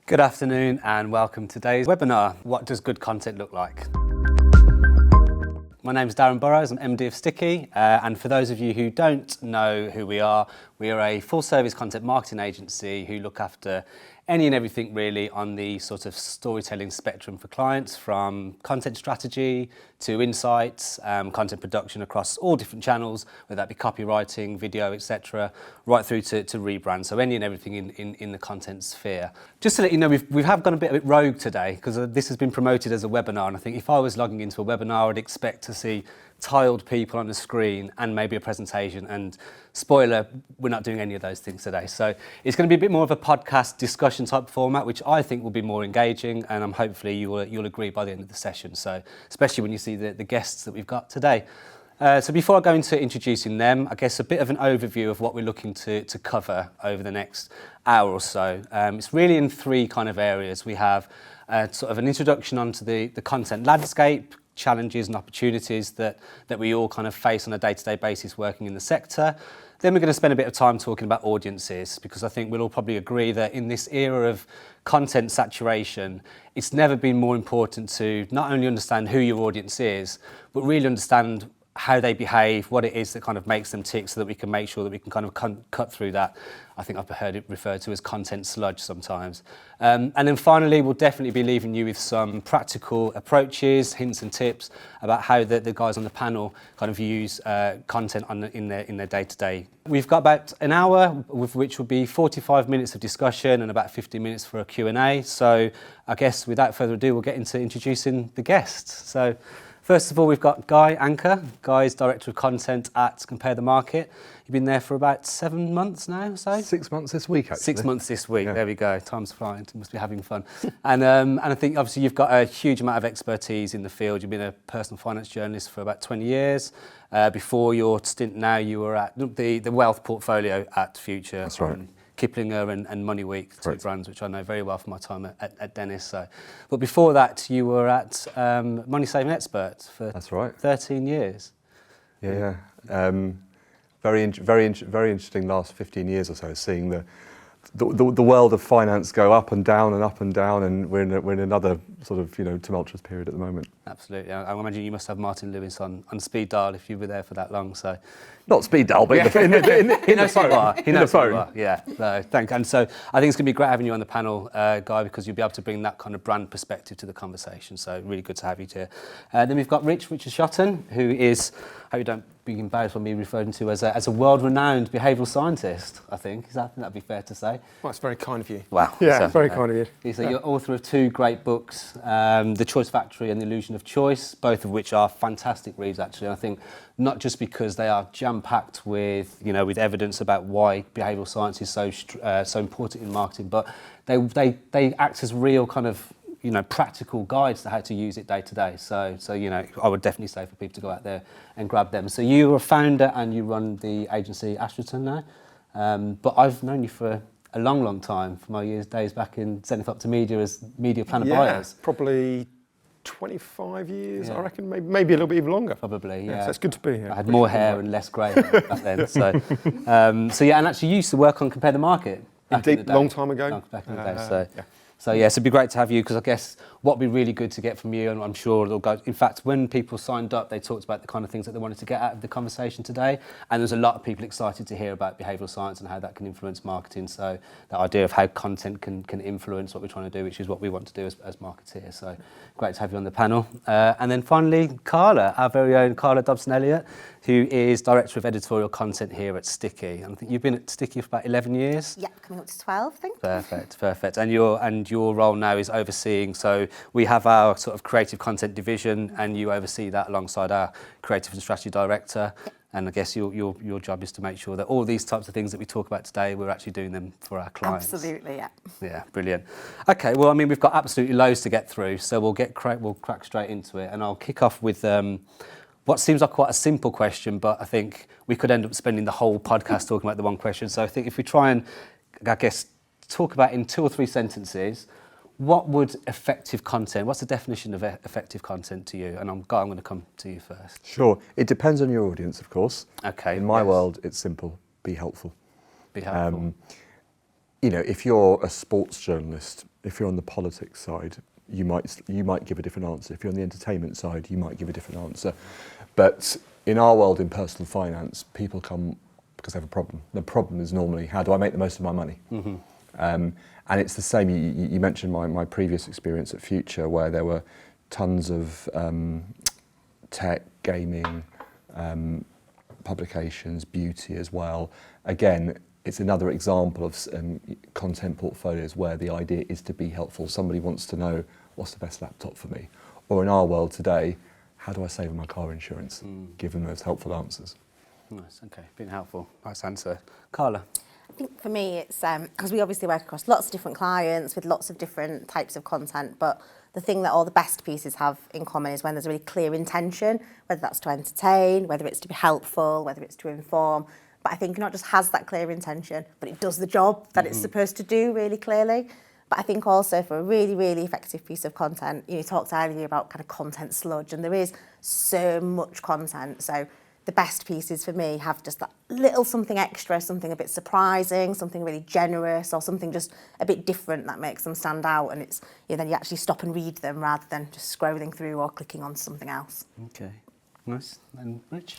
Good afternoon and welcome to today's webinar, What Does Good Content Look Like? My name is Darren Burroughs, I'm MD of Sticky, and for those of you who don't know who we are a full-service content marketing agency who look after any and everything really on the sort of storytelling spectrum for clients, from content strategy to insights, content production across all different channels, whether that be copywriting, video, etc., right through to rebrand. So any and everything in the content sphere. Just to let you know, we have gone a bit rogue today because this has been promoted as a webinar, and I think if I was logging into a webinar, I'd expect to see tiled people on the screen and maybe a presentation, and spoiler, we're not doing any of those things today. So it's going to be a bit more of a podcast discussion type format, which I think will be more engaging, and hopefully you'll agree by the end of the session. So especially when you see the guests that we've got today. So before I go into introducing them, I guess a bit of an overview of what we're looking to cover over the next hour or so. It's really in three kind of areas. We have sort of an introduction onto the content landscape, challenges and opportunities that we all kind of face on a day-to-day basis working in the sector. Then we're going to spend a bit of time talking about audiences, because I think we'll all probably agree that in this era of content saturation, it's never been more important to not only understand who your audience is, but really understand how they behave, what it is that kind of makes them tick, so that we can make sure that we can kind of cut through that. I think I've heard it referred to as content sludge sometimes. And then finally, we'll definitely be leaving you with some practical approaches, hints and tips about how the guys on the panel kind of use content in their day-to-day. We've got about an hour, with which will be 45 minutes of discussion and about 50 minutes for a Q&A. So I guess without further ado, we'll get into introducing the guests. So first of all, we've got Guy Anker. Guy's Director of Content at Compare the Market. You've been there for about 7 months now, so? 6 months this week, actually. 6 months this week, Yeah. There we go. Time's flying, you must be having fun. And I think obviously you've got a huge amount of expertise in the field. You've been a personal finance journalist for about 20 years. Before your stint now, you were at the wealth portfolio at Future. That's right. Kiplinger and Money Week, two Correct. brands which I know very well from my time at Dennis. So, but before that, you were at Money Saving Expert for That's right. 13 years. Yeah. Very interesting last 15 years or so, seeing the world of finance go up and down, and we're in another sort of tumultuous period at the moment. Absolutely. I imagine you must have Martin Lewis on speed dial if you were there for that long. So. Not speed dial, but in the phone. He knows who you are. Yeah. No, thank you. And so I think it's going to be great having you on the panel, Guy, because you'll be able to bring that kind of brand perspective to the conversation. So really good to have you here. Then we've got Richard Shotton, who is, I hope you don't be embarrassed by me referring to as a world-renowned behavioural scientist, I think. That'd be fair to say. Well, it's very kind of you. Wow. Yeah, very kind of you. He's you're author of two great books, The Choice Factory and The Illusion of Choice, both of which are fantastic reads, actually. I think not just because they are jam-packed with evidence about why behavioural science is so important in marketing, but they act as real kind of practical guides to how to use it day to day. So I would definitely say for people to go out there and grab them. So you're a founder and you run the agency Ashton now, but I've known you for a long time, from my days back in Zenith Optimedia as media planner buyers. Probably 25 years, I reckon, maybe a little bit even longer. Probably, yeah. So it's good to be here. I had more hair and less grey back then. So yeah, and actually you used to work on Compare the Market. Indeed, long time ago. Back in the day, So yeah, so it'd be great to have you, because I guess what would be really good to get from you, and I'm sure it'll go. In fact, when people signed up, they talked about the kind of things that they wanted to get out of the conversation today, and there's a lot of people excited to hear about behavioural science and how that can influence marketing. So that idea of how content can influence what we're trying to do, which is what we want to do as marketeers. So great to have you on the panel. And then finally, Carla, our very own Carla Dobson-Elliot, who is Director of Editorial Content here at Sticky. And I think you've been at Sticky for about 11 years. Yeah, coming up to 12, I think. Perfect. And your role now is overseeing. So we have our sort of creative content division, and you oversee that alongside our creative and strategy director. Yep. And I guess your job is to make sure that all these types of things that we talk about today, we're actually doing them for our clients. Absolutely, yeah. Yeah, brilliant. Okay, well, I mean, we've got absolutely loads to get through, so we'll crack straight into it, and I'll kick off with what seems like quite a simple question, but I think we could end up spending the whole podcast talking about the one question. So I think if we try and, I guess, talk about in 2 or 3 sentences, what would effective content, what's the definition of effective content to you? And I'm going to come to you first. Sure. It depends on your audience, of course. Okay. In my world, it's simple. Be helpful. Be helpful. you know, if you're a sports journalist, if you're on the politics side, you might give a different answer. If you're on the entertainment side, you might give a different answer. But in our world, in personal finance, people come because they have a problem. The problem is normally, how do I make the most of my money? And it's the same. You mentioned my previous experience at Future, where there were tons of tech, gaming, publications, beauty as well. Again, it's another example of content portfolios where the idea is to be helpful. Somebody wants to know, what's the best laptop for me? Or in our world today, how do I save on my car insurance? Give them those helpful answers. Nice, okay, been helpful. Nice answer. Carla? I think for me it's, because we obviously work across lots of different clients with lots of different types of content, but the thing that all the best pieces have in common is when there's a really clear intention, whether that's to entertain, whether it's to be helpful, whether it's to inform. But I think not just has that clear intention, but it does the job that it's supposed to do really clearly. But I think also for a really, really effective piece of content, you talked earlier about kind of content sludge, and there is so much content. So the best pieces for me have just that little something extra, something a bit surprising, something really generous, or something just a bit different that makes them stand out. And it's, then you actually stop and read them rather than just scrolling through or clicking on something else. Okay, nice. And Rich?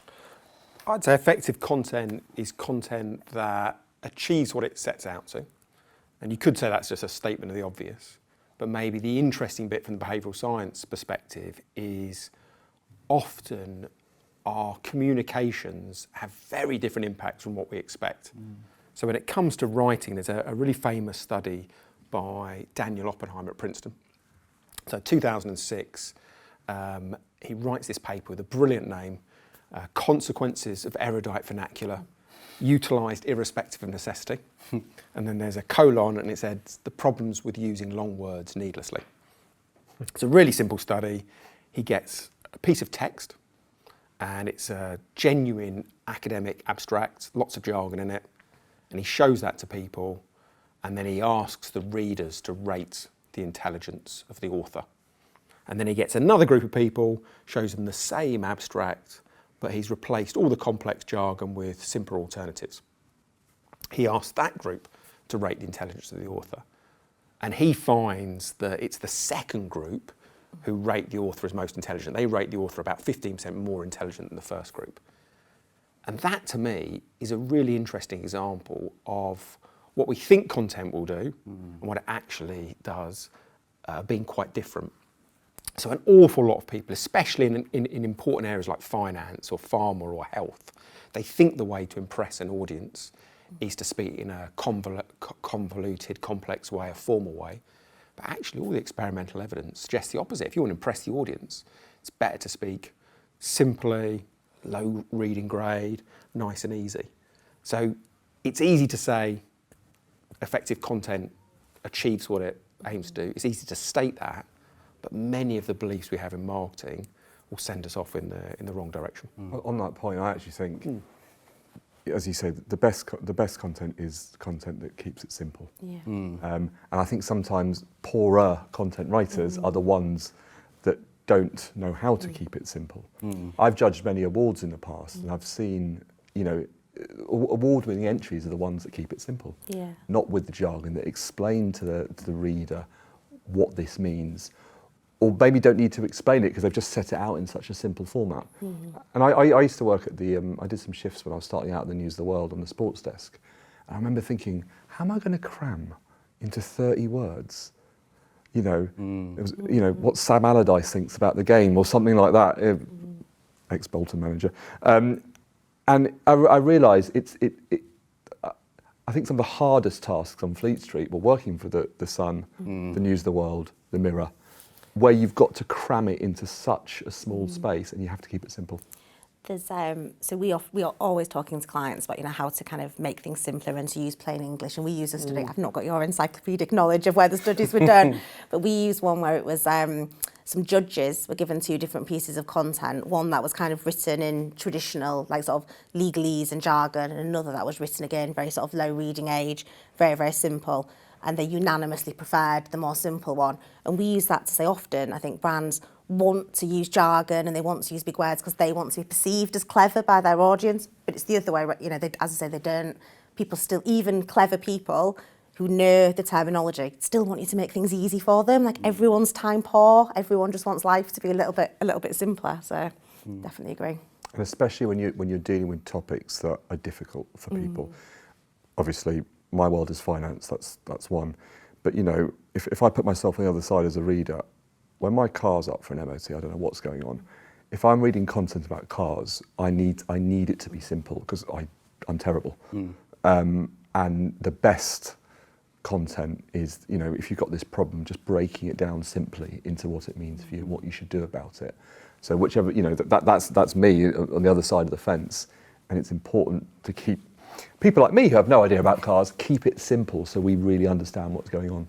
I'd say effective content is content that achieves what it sets out to. And you could say that's just a statement of the obvious, but maybe the interesting bit from the behavioural science perspective is often our communications have very different impacts from what we expect. So when it comes to writing, there's a really famous study by Daniel Oppenheimer at Princeton. So 2006, he writes this paper with a brilliant name, Consequences of Erudite Vernacular, utilised irrespective of necessity. And then there's a colon and it says the problems with using long words needlessly. It's a really simple study. He gets a piece of text and it's a genuine academic abstract, lots of jargon in it, and he shows that to people, and then he asks the readers to rate the intelligence of the author. And then he gets another group of people, shows them the same abstract, but he's replaced all the complex jargon with simpler alternatives. He asks that group to rate the intelligence of the author, and he finds that it's the second group who rate the author as most intelligent. They rate the author about 15% more intelligent than the first group. And that, to me, is a really interesting example of what we think content will do and what it actually does being quite different. So an awful lot of people, especially in important areas like finance or pharma or health, they think the way to impress an audience is to speak in a convoluted, complex way, a formal way. But actually, all the experimental evidence suggests the opposite. If you want to impress the audience, it's better to speak simply, low reading grade, nice and easy. So it's easy to say effective content achieves what it aims to do. It's easy to state that, but many of the beliefs we have in marketing will send us off in the wrong direction. On that point, I actually think, as you say, the best content is content that keeps it simple. Yeah. And I think sometimes poorer content writers are the ones that don't know how to keep it simple. I've judged many awards in the past, and I've seen, award-winning entries are the ones that keep it simple. Yeah. Not with the jargon, that explain to the reader what this means, or maybe don't need to explain it because they've just set it out in such a simple format. And I used to work at I did some shifts when I was starting out at the News of the World on the sports desk. And I remember thinking, how am I going to cram into 30 words? It was, what Sam Allardyce thinks about the game or something like that, ex-Bolton manager. And I realised I think some of the hardest tasks on Fleet Street were working for the Sun, the News of the World, the Mirror, where you've got to cram it into such a small space and you have to keep it simple. There's so we are always talking to clients about how to kind of make things simpler and to use plain English, and we use a study. I've not got your encyclopedic knowledge of where the studies were done, but we used one where it was some judges were given two different pieces of content. One that was kind of written in traditional, like sort of legalese and jargon, and another that was written again very sort of low reading age, very, very simple. And they unanimously preferred the more simple one. And we use that to say often, I think brands want to use jargon and they want to use big words because they want to be perceived as clever by their audience, but it's the other way, as I say, they don't. People still, even clever people who know the terminology still want you to make things easy for them. Like everyone's time poor, everyone just wants life to be a little bit simpler. So definitely agree. And especially when you're dealing with topics that are difficult for people. Obviously, my world is finance. That's one. But you know, if I put myself on the other side as a reader, when my car's up for an MOT, I don't know what's going on. If I'm reading content about cars, I need it to be simple because I'm terrible. And the best content is, you know, if you've got this problem, just breaking it down simply into what it means for you and what you should do about it. So whichever, you know, that's me on the other side of the fence, and it's important to keep people like me who have no idea about cars, keep it simple so we really understand what's going on.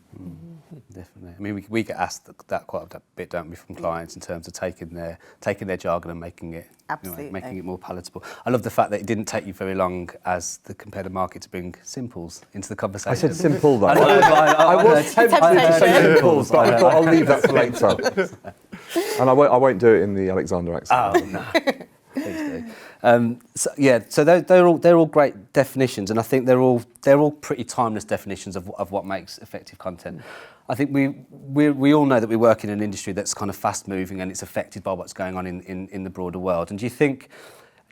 Definitely. I mean, we get asked that quite a bit, don't we, from clients in terms of taking their jargon and making it, Absolutely. you know, making it more palatable. I love the fact that it didn't take you very long as the competitive market to bring simples into the conversation. I said simple though. I was tempted to say simples, but I thought I'll leave that for later. And I won't do it in the Alexander accent. Oh no, please do. So they're all great definitions, and I think they're all pretty timeless definitions of what makes effective content. I think we all know that we work in an industry that's kind of fast moving and it's affected by what's going on in the broader world. And do you think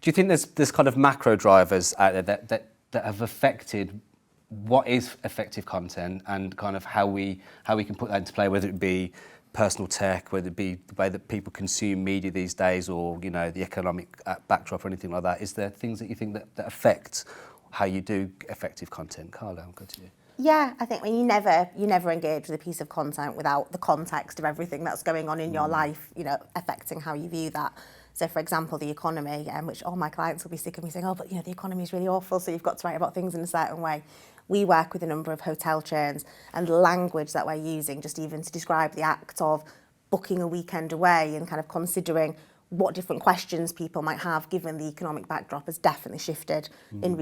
there's kind of macro drivers out there that have affected what is effective content and kind of how we can put that into play, whether it be personal tech, whether it be the way that people consume media these days, or you know the economic backdrop or anything like that? Is there things that you think that affect how you do effective content? Carla, I'll go to you. Yeah, I think you never engage with a piece of content without the context of everything that's going on in your life, you know, affecting how you view that. So, for example, the economy, which all my clients will be sick of me saying, oh, but you know, the economy is really awful, so you've got to write about things in a certain way. We work with a number of hotel chains, and the language that we're using, just even to describe the act of booking a weekend away and kind of considering what different questions people might have given the economic backdrop, has definitely shifted in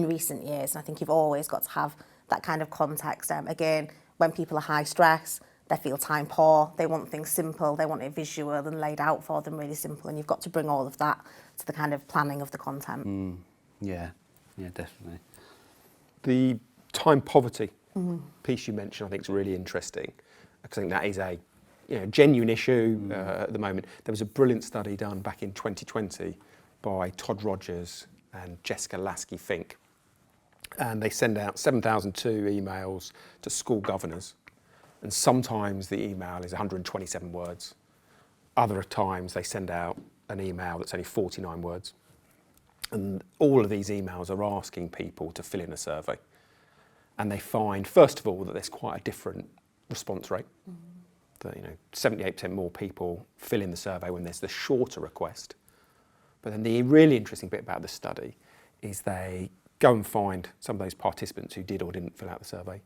recent years. And I think you've always got to have that kind of context. Again, when people are high stress, they feel time poor, they want things simple, they want it visual and laid out for them really simple, and you've got to bring all of that to the kind of planning of the content. Yeah, definitely. The time poverty piece you mentioned, I think, is really interesting, because I think that is a genuine issue at the moment. There was a brilliant study done back in 2020 by Todd Rogers and Jessica Lasky-Fink, and they send out 7,002 emails to school governors, and sometimes the email is 127 words. Other times they send out an email that's only 49 words. And all of these emails are asking people to fill in a survey. And they find, first of all, that there's quite a different response rate. That 78% more people fill in the survey when there's the shorter request. But then the really interesting bit about the study is they go and find some of those participants who did or didn't fill out the survey,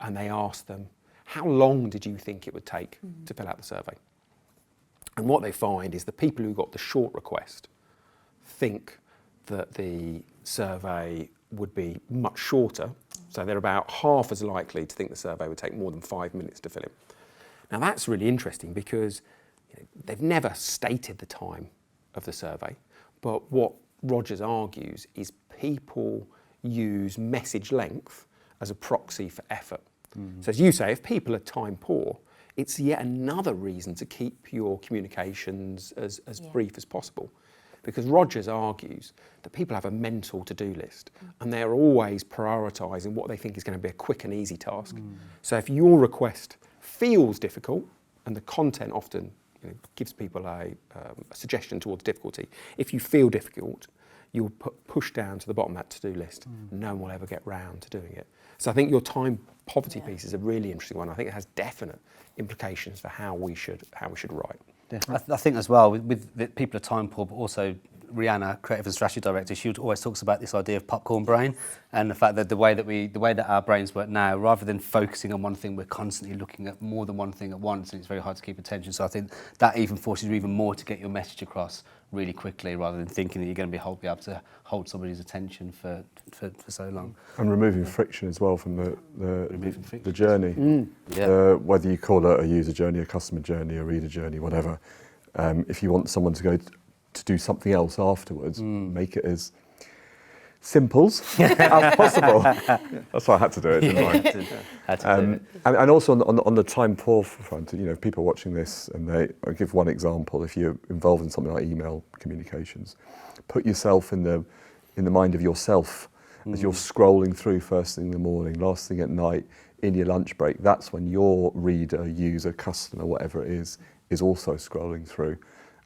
and they ask them, how long did you think it would take to fill out the survey? And what they find is the people who got the short request think that the survey would be much shorter. So they're about half as likely to think the survey would take more than 5 minutes to fill in. Now that's really interesting because they've never stated the time of the survey, but what Rogers argues is people use message length as a proxy for effort. So as you say, if people are time poor, it's yet another reason to keep your communications as brief as possible. Because Rogers argues that people have a mental to-do list and they're always prioritising what they think is going to be a quick and easy task. So if your request feels difficult, and the content often gives people a suggestion towards difficulty, if you feel difficult, you'll push down to the bottom of that to-do list. No one will ever get round to doing it. So I think your time poverty piece is a really interesting one. I think it has definite implications for how we should write. I think as well, with the people are time poor, but also Rihanna, creative and strategy director, she always talks about this idea of popcorn brain, and the fact that the way that our brains work now, rather than focusing on one thing, we're constantly looking at more than one thing at once, and it's very hard to keep attention. So I think that even forces you even more to get your message across really quickly, rather than thinking that you're going to be able to hold somebody's attention for so long. And removing friction as well from the journey. Whether you call it a user journey, a customer journey, a reader journey, whatever. If you want someone to go to do something else afterwards, make it as simples as possible. That's why I had to do it, didn't I? Had to do it. And also on the time poor front, people watching this, and I'll give one example. If you're involved in something like email communications, put yourself in the mind of yourself as you're scrolling through first thing in the morning, last thing at night, in your lunch break. That's when your reader, user, customer, whatever it is also scrolling through.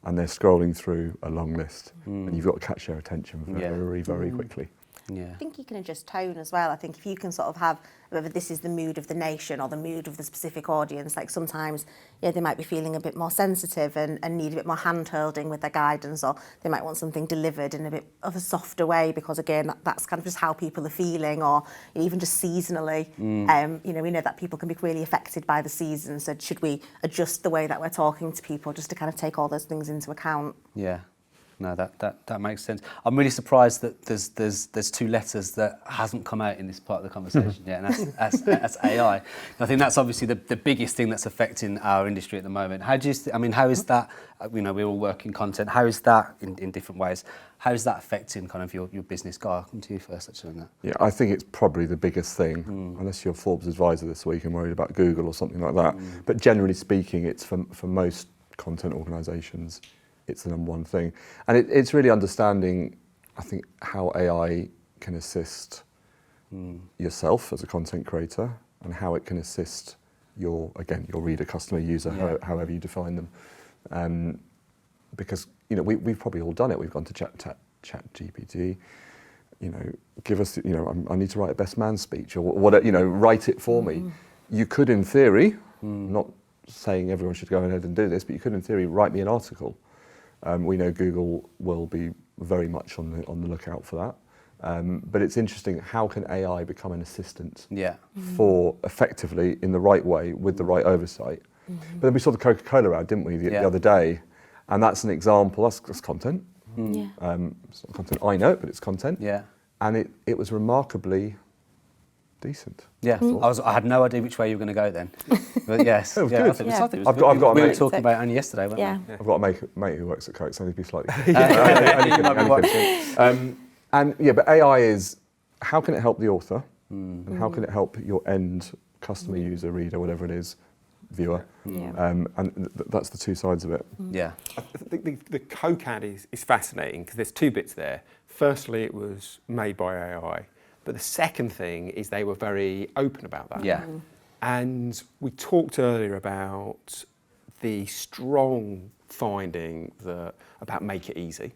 And they're scrolling through a long list, and you've got to catch their attention very, very quickly. Yeah. I think you can adjust tone as well. I think if you can sort of have, whether this is the mood of the nation or the mood of the specific audience, like sometimes they might be feeling a bit more sensitive and need a bit more hand-holding with their guidance, or they might want something delivered in a bit of a softer way because, again, that's kind of just how people are feeling, or even just seasonally. We know that people can be really affected by the season, so should we adjust the way that we're talking to people just to kind of take all those things into account? Yeah. No, that makes sense. I'm really surprised that there's two letters that hasn't come out in this part of the conversation yet, and that's AI. And I think that's obviously the biggest thing that's affecting our industry at the moment. How do you? How is that? We all work in content. How is that in different ways? How is that affecting kind of your business? Guy, I'll come to you first, actually, on that. Yeah, I think it's probably the biggest thing, unless you're Forbes advisor this week and worried about Google or something like that. But generally speaking, it's for most content organisations, it's the number one thing. And it's really understanding, I think, how AI can assist yourself as a content creator, and how it can assist your reader, customer, user, however you define them. Because we've probably all done it. We've gone to chat GPT, give us, I need to write a best man speech, or what, write it for me. You could, in theory, not saying everyone should go ahead and do this, but you could, in theory, write me an article. We know Google will be very much on the lookout for that. But it's interesting, how can AI become an assistant for effectively, in the right way, with the right oversight? But then we saw the Coca-Cola ad, didn't we, the other day? And that's an example, that's content. It's not content I know, but it's content. Yeah. And it was remarkably decent. Yeah, I had no idea which way you were going to go then. But yes, It was I good. think it was good. I've got a we were mate. talking about it only yesterday, weren't we? I've got a mate who works at Coke, so I need to be slightly. You might be watching. But AI is, how can it help the author, and how can it help your end customer, user, reader, whatever it is, viewer? And that's the two sides of it. Yeah. I think the Coke ad is fascinating because there's two bits there. Firstly, it was made by AI, but the second thing is they were very open about that. Yeah. And we talked earlier about the strong finding about make it easy.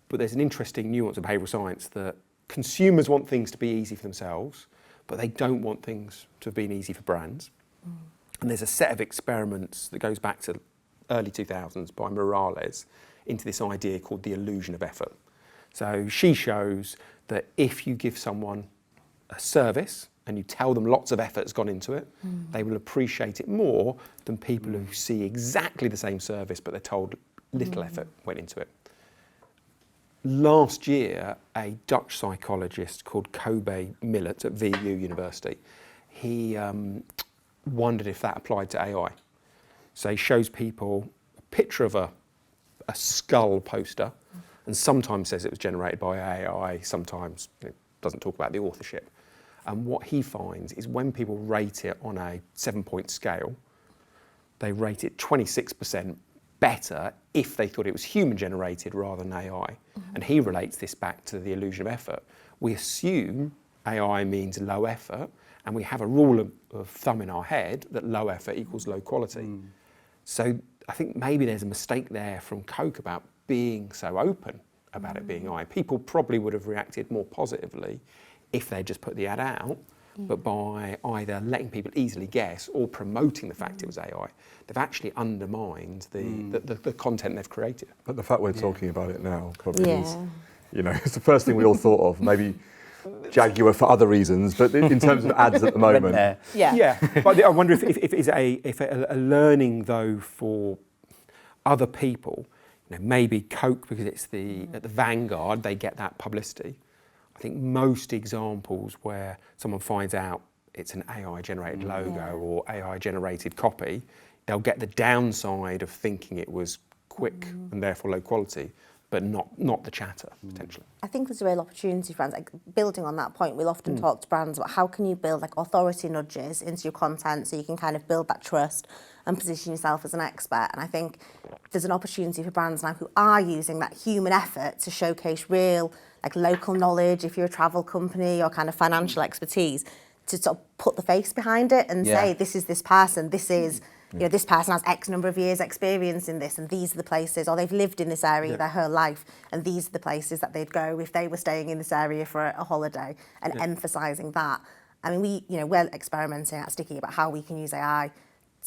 But there's an interesting nuance of behavioural science that consumers want things to be easy for themselves, but they don't want things to have been easy for brands. And there's a set of experiments that goes back to early 2000s by Morales into this idea called the illusion of effort. So she shows that if you give someone a service and you tell them lots of effort's gone into it, they will appreciate it more than people who see exactly the same service but they're told little effort went into it. Last year, a Dutch psychologist called Kobe Millet at VU University, he wondered if that applied to AI. So he shows people a picture of a skull poster, and sometimes says it was generated by AI, sometimes it doesn't talk about the authorship. And what he finds is when people rate it on a 7-point scale, they rate it 26% better if they thought it was human generated rather than AI. And he relates this back to the illusion of effort. We assume AI means low effort, and we have a rule of thumb in our head that low effort equals low quality. So I think maybe there's a mistake there from Coke about being so open about it being AI. People probably would have reacted more positively if they just put the ad out, but by either letting people easily guess or promoting the fact it was AI, they've actually undermined the content they've created. But the fact we're talking about it now probably is, it's the first thing we all thought of, maybe Jaguar for other reasons, but in terms of ads at the moment. But I wonder if it's a learning though for other people. Maybe Coke, because it's at the vanguard, they get that publicity. I think most examples where someone finds out it's an AI-generated logo or AI-generated copy, they'll get the downside of thinking it was quick and therefore low quality. but not the chatter, potentially. I think there's a real opportunity for brands. Like, building on that point, we'll often talk to brands about how can you build like authority nudges into your content so you can kind of build that trust and position yourself as an expert. And I think there's an opportunity for brands now who are using that human effort to showcase real like local knowledge, if you're a travel company, or kind of financial expertise, to sort of put the face behind it and say, this is this person, this is, you know, this person has X number of years experience in this, and these are the places, or they've lived in this area their whole life, and these are the places that they'd go if they were staying in this area for a holiday, and emphasising that. I mean, we're experimenting at Sticky about how we can use AI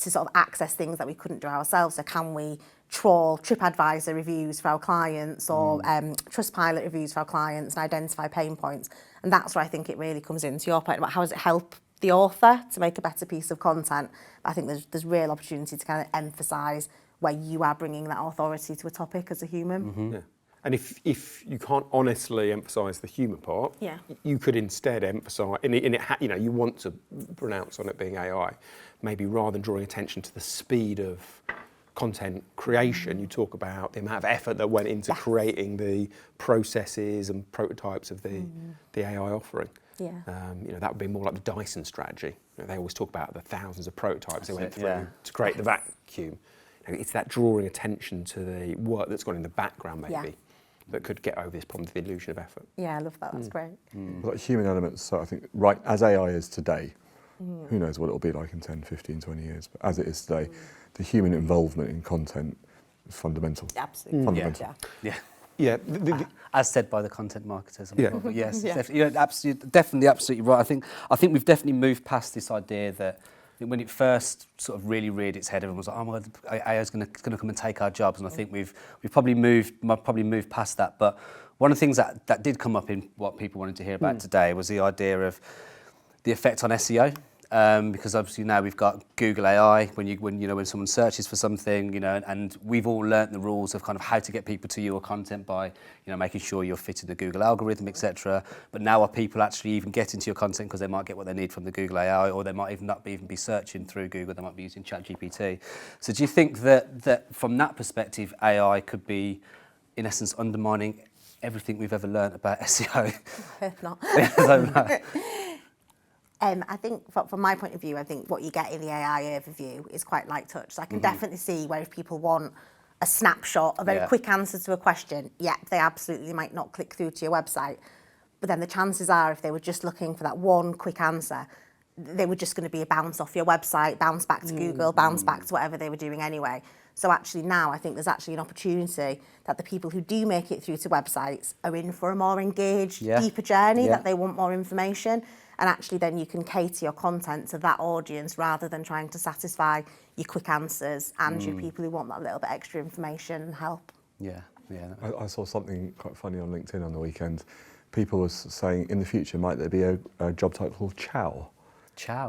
to sort of access things that we couldn't do ourselves. So can we trawl TripAdvisor reviews for our clients, or Trustpilot reviews for our clients, and identify pain points? And that's where I think it really comes into your point about how does it help the author to make a better piece of content. But I think there's real opportunity to kind of emphasise where you are bringing that authority to a topic as a human. Yeah. And if you can't honestly emphasise the human part, you could instead emphasise, you want to pronounce on it being AI, maybe rather than drawing attention to the speed of content creation, you talk about the amount of effort that went into creating the processes and prototypes of the AI offering. Yeah. That would be more like the Dyson strategy. They always talk about the thousands of prototypes they went through to create the vacuum. It's that drawing attention to the work that's gone in the background, maybe, that could get over this problem of the illusion of effort. Yeah, I love that. That's great. Well, like human elements, so I think, right, as AI is today, who knows what it'll be like in 10, 15, 20 years, but as it is today, the human involvement in content is fundamental. Absolutely. Fundamental. Yeah. As said by the content marketers. Yes, Yeah. you're definitely right. I think we've definitely moved past this idea that when it first sort of really reared its head, everyone was like, "Oh my God, AI is going to come and take our jobs." And I think we've probably moved past that. But one of the things that did come up in what people wanted to hear about today was the idea of the effect on SEO. Because obviously now we've got Google AI when someone searches for something, and we've all learnt the rules of kind of how to get people to your content by making sure you're fitting the Google algorithm, etc. But now are people actually even getting to your content because they might get what they need from the Google AI, or they might even not even be searching through Google, they might be using ChatGPT. So do you think that from that perspective AI could be in essence undermining everything we've ever learnt about SEO? I hope not. I don't know. I think from my point of view, I think what you get in the AI overview is quite light touch. So I can definitely see where if people want a snapshot, a very quick answer to a question, they absolutely might not click through to your website. But then the chances are if they were just looking for that one quick answer, they were just going to be a bounce off your website, bounce back to Google, bounce back to whatever they were doing anyway. So actually now I think there's actually an opportunity that the people who do make it through to websites are in for a more engaged, deeper journey, that they want more information. And actually then you can cater your content to that audience rather than trying to satisfy your quick answers and your people who want that little bit extra information and help. Yeah. I saw something quite funny on LinkedIn on the weekend. People were saying in the future might there be a job title called Chow,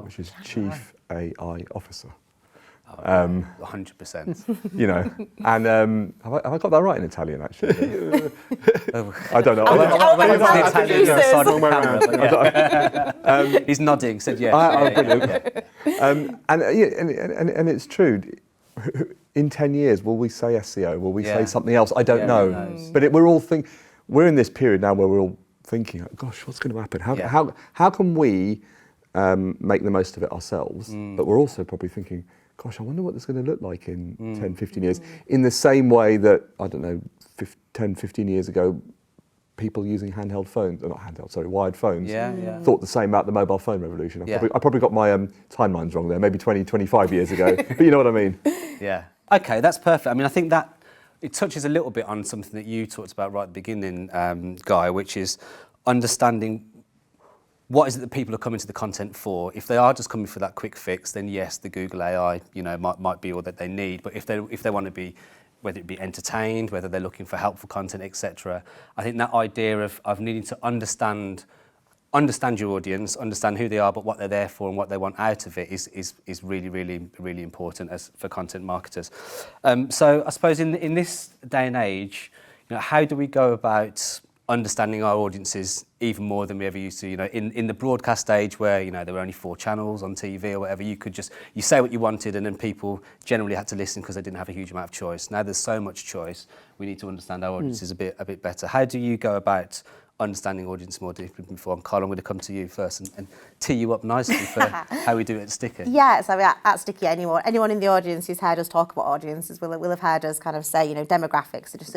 which is Chief AI Officer. 100%. And have I got that right in Italian, actually? I don't know. He's nodding, said yes. And it's true. In 10 years, will we say SEO? Will we say something else? I don't know. But we're in this period now where we're all thinking, gosh, what's going to happen? How can we make the most of it ourselves? But we're also probably thinking, gosh, I wonder what it's going to look like in 10, 15 years. In the same way that, 10, 15 years ago, people using wired phones thought the same about the mobile phone revolution. I probably got my timelines wrong there, maybe 20, 25 years ago, but you know what I mean. Yeah. Okay, that's perfect. I mean, I think that it touches a little bit on something that you talked about right at the beginning, Guy, which is understanding what is it that people are coming to the content for. If they are just coming for that quick fix, then yes, the Google AI, might be all that they need. But if they want to be, whether it be entertained, whether they're looking for helpful content, etc., I think that idea of needing to understand your audience, understand who they are, but what they're there for and what they want out of it is really, really, really important for content marketers. So I suppose in this day and age, how do we go about understanding our audiences even more than we ever used to. You know, in the broadcast age where, you know, there were only 4 channels on TV or whatever, you say what you wanted and then people generally had to listen because they didn't have a huge amount of choice. Now there's so much choice, we need to understand our audiences a bit better. How do you go about understanding audience more deeply before? And Carla, I'm going to come to you first and tee you up nicely for how we do it at Sticky. Yeah, so at Sticky, anyone in the audience who's heard us talk about audiences will have heard us kind of say, you know, demographics are just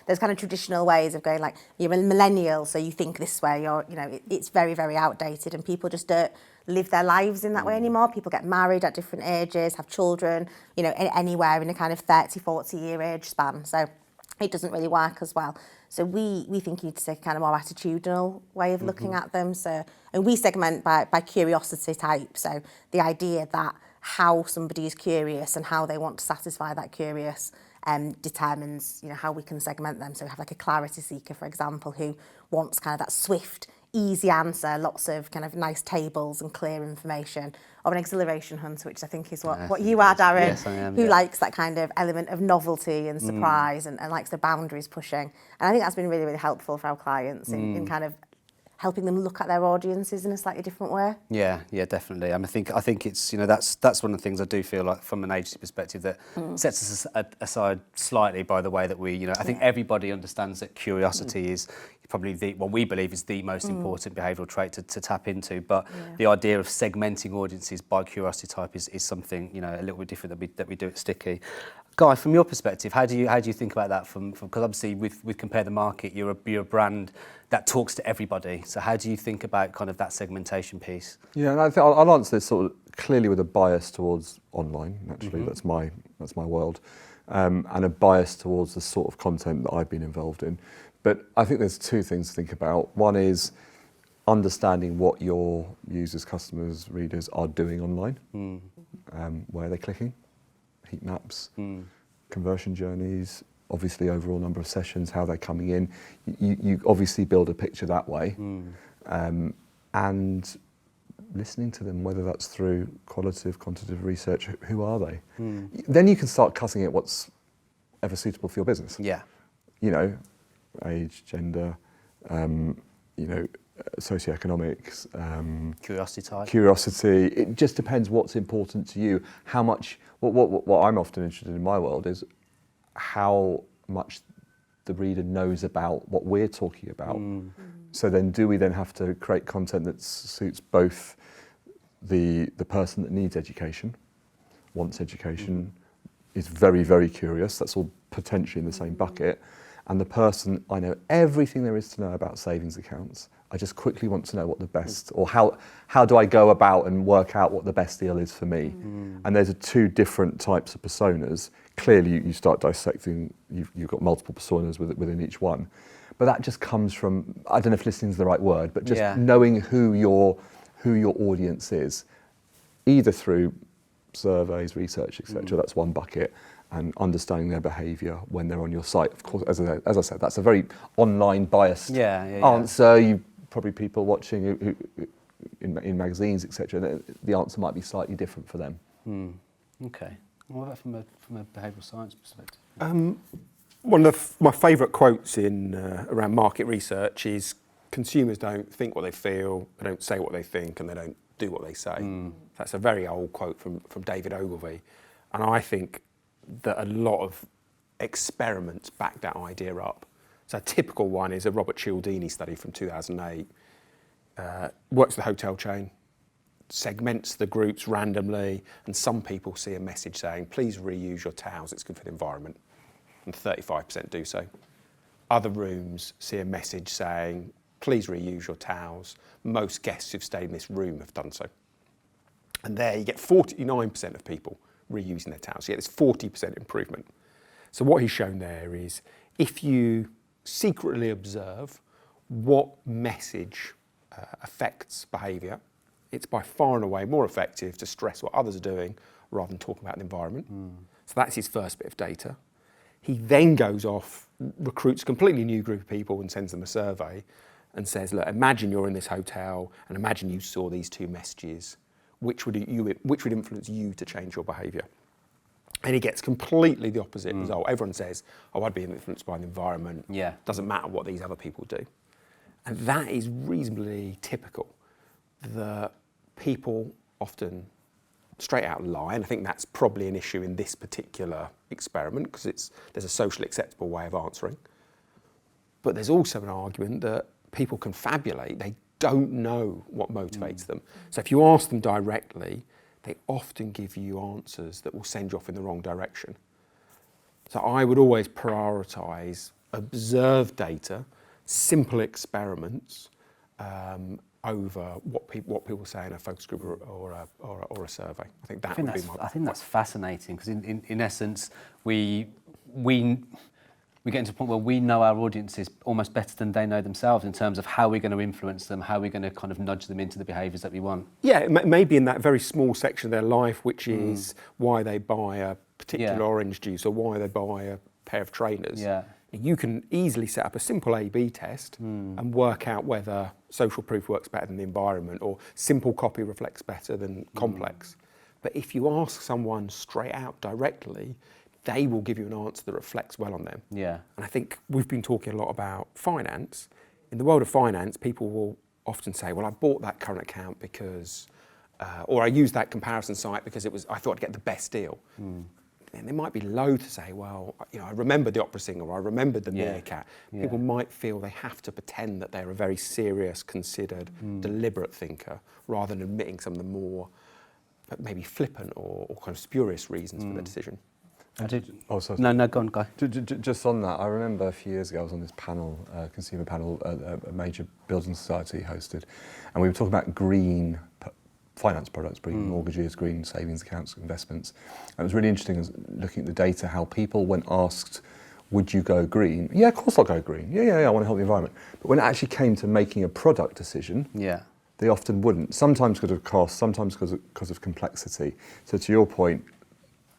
there's kind of traditional ways of going, like, you're a millennial, so you think this way, or, you know, it's very, very outdated, and people just don't live their lives in that way anymore. People get married at different ages, have children, you know, anywhere in a kind of 30, 40 year age span. So it doesn't really work as well. So we think you need to take a kind of more attitudinal way of looking at them. So, and we segment by curiosity type. So the idea that how somebody is curious and how they want to satisfy that curious determines, you know, how we can segment them. So we have like a clarity seeker, for example, who wants kind of that swift, easy answer, lots of kind of nice tables and clear information, or an exhilaration hunter, which I think is what you are, Darren, yes, I am, who likes that kind of element of novelty and surprise and likes the boundaries pushing. And I think that's been really, really helpful for our clients in kind of helping them look at their audiences in a slightly different way. Yeah, definitely. I think it's, you know, that's one of the things I do feel like from an agency perspective that sets us aside slightly by the way that we, you know, I think everybody understands that curiosity is probably what we believe is the most important behavioural trait to tap into. But the idea of segmenting audiences by curiosity type is something, you know, a little bit different that we do at Sticky. Guy, from your perspective, how do you think about that? Because obviously with Compare the Market, you're a brand that talks to everybody. So how do you think about kind of that segmentation piece? Yeah, and I think I'll answer this sort of clearly with a bias towards online. Naturally, that's my world, and a bias towards the sort of content that I've been involved in. But I think there's 2 things to think about. One is understanding what your users, customers, readers are doing online. Where are they clicking? Heat maps, conversion journeys, obviously overall number of sessions, how they're coming in. You obviously build a picture that way. And listening to them, whether that's through quantitative research, who are they? Then you can start cutting it what's ever suitable for your business. Yeah. You know, age, gender, you know, socioeconomics, curiosity. It just depends what's important to you. How much, what I'm often interested in my world is how much the reader knows about what we're talking about. So then do we then have to create content that suits both the person that needs education, wants education, is very, very curious, that's all potentially in the same bucket, and the person, I know everything there is to know about savings accounts, I just quickly want to know what the best, or how do I go about and work out what the best deal is for me? And there's 2 different types of personas. Clearly you start dissecting, you've got multiple personas within each one. But that just comes from, I don't know if listening is the right word, but just knowing who your audience is, either through surveys, research, etc. That's one bucket, and understanding their behaviour when they're on your site. Of course, as I said, that's a very online biased answer. You probably people watching who in magazines, etc. The answer might be slightly different for them. Okay. What about from a behavioural science perspective? One of my favourite quotes in around market research is, consumers don't think what they feel, they don't say what they think, and they don't do what they say. That's a very old quote from David Ogilvy. And I think that a lot of experiments back that idea up. So a typical one is a Robert Cialdini study from 2008. Works the hotel chain, segments the groups randomly, and some people see a message saying, please reuse your towels, it's good for the environment. And 35% do so. Other rooms see a message saying, please reuse your towels. Most guests who've stayed in this room have done so. And there you get 49% of people reusing their towels. You get this 40% improvement. So what he's shown there is, if you secretly observe what message affects behaviour, it's by far and away more effective to stress what others are doing rather than talking about the environment. So that's his first bit of data. He then goes off, recruits a completely new group of people and sends them a survey and says, look, imagine you're in this hotel and imagine you saw these 2 messages. Which would influence you to change your behaviour? And he gets completely the opposite result. Everyone says, oh, I'd be influenced by the environment. Yeah. Doesn't matter what these other people do. And that is reasonably typical. The people often straight out lie, and I think that's probably an issue in this particular experiment because there's a socially acceptable way of answering. But there's also an argument that people confabulate. They don't know what motivates them. So if you ask them directly, they often give you answers that will send you off in the wrong direction. So I would always prioritise observed data, simple experiments, over what people say in a focus group or a survey. I think that would be my. I think that's fascinating because in essence we get into a point where we know our audiences almost better than they know themselves in terms of how we're going to influence them, how we're going to kind of nudge them into the behaviours that we want. Yeah, maybe in that very small section of their life, which is why they buy a particular orange juice or why they buy a pair of trainers. Yeah. You can easily set up a simple A/B test and work out whether social proof works better than the environment or simple copy reflects better than complex. But if you ask someone straight out directly, they will give you an answer that reflects well on them. Yeah. And I think we've been talking a lot about finance. In the world of finance, people will often say, well, I bought that current account because, or I used that comparison site because I thought I'd get the best deal. And they might be loath to say, well, I remembered the opera singer or I remembered the meerkat. Yeah. People might feel they have to pretend that they're a very serious, considered, deliberate thinker rather than admitting some of the more maybe flippant or kind of spurious reasons for their decision. No, go on, Guy. Just on that, I remember a few years ago I was on this panel, consumer panel, a major building society hosted, and we were talking about green finance products, green mortgages, green savings accounts, investments. And it was really interesting looking at the data, how people, when asked, would you go green? Yeah, of course I'll go green. Yeah, I want to help the environment. But when it actually came to making a product decision, they often wouldn't. Sometimes because of cost, sometimes because of complexity. So to your point,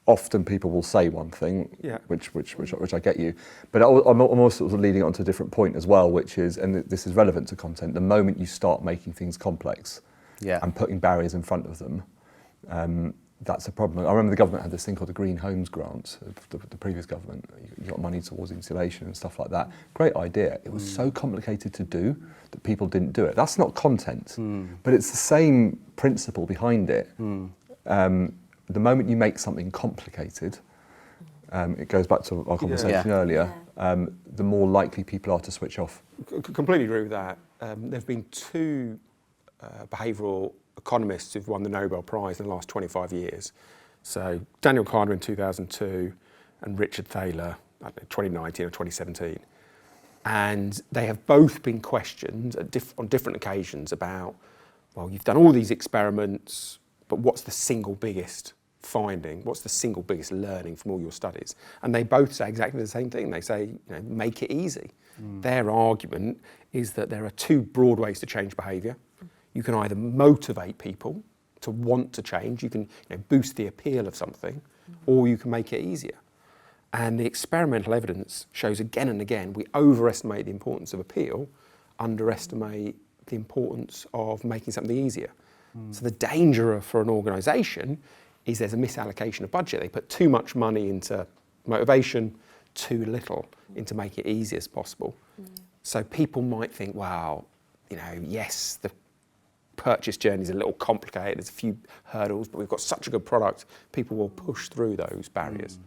often people will say one thing, which I get you, but I'm also sort of leading on to a different point as well, which is, and this is relevant to content, the moment you start making things complex and putting barriers in front of them, that's a problem. I remember the government had this thing called the Green Homes Grant, the previous government. You got money towards insulation and stuff like that. Great idea. It was so complicated to do that people didn't do it. That's not content, but it's the same principle behind it. The moment you make something complicated, it goes back to our conversation earlier, the more likely people are to switch off. Completely agree with that. There have been two behavioural economists who've won the Nobel Prize in the last 25 years. So Daniel Kahneman in 2002 and Richard Thaler, I don't know, 2019 or 2017. And they have both been questioned on different occasions about, well, you've done all these experiments, but what's the single biggest finding? What's the single biggest learning from all your studies? And they both say exactly the same thing. They say, make it easy. Their argument is that there are two broad ways to change behaviour. You can either motivate people to want to change, you can boost the appeal of something, or you can make it easier. And the experimental evidence shows again and again, we overestimate the importance of appeal, underestimate the importance of making something easier. So the danger for an organisation is there's a misallocation of budget. They put too much money into motivation, too little into making it easy as possible. So people might think, wow, yes, the purchase journey is a little complicated, there's a few hurdles, but we've got such a good product, people will push through those barriers.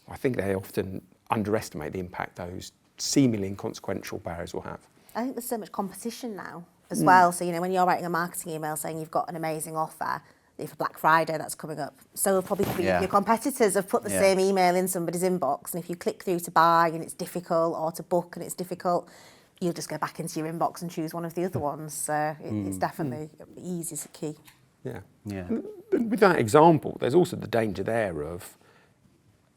I think they often underestimate the impact those seemingly inconsequential barriers will have. I think there's so much competition now as well. So, when you're writing a marketing email saying you've got an amazing offer for Black Friday that's coming up, so will probably three of your competitors have put the same email in somebody's inbox, and if you click through to buy and it's difficult, or to book and it's difficult, you'll just go back into your inbox and choose one of the other ones. So it's definitely easy is key. Yeah. With that example, there's also the danger there of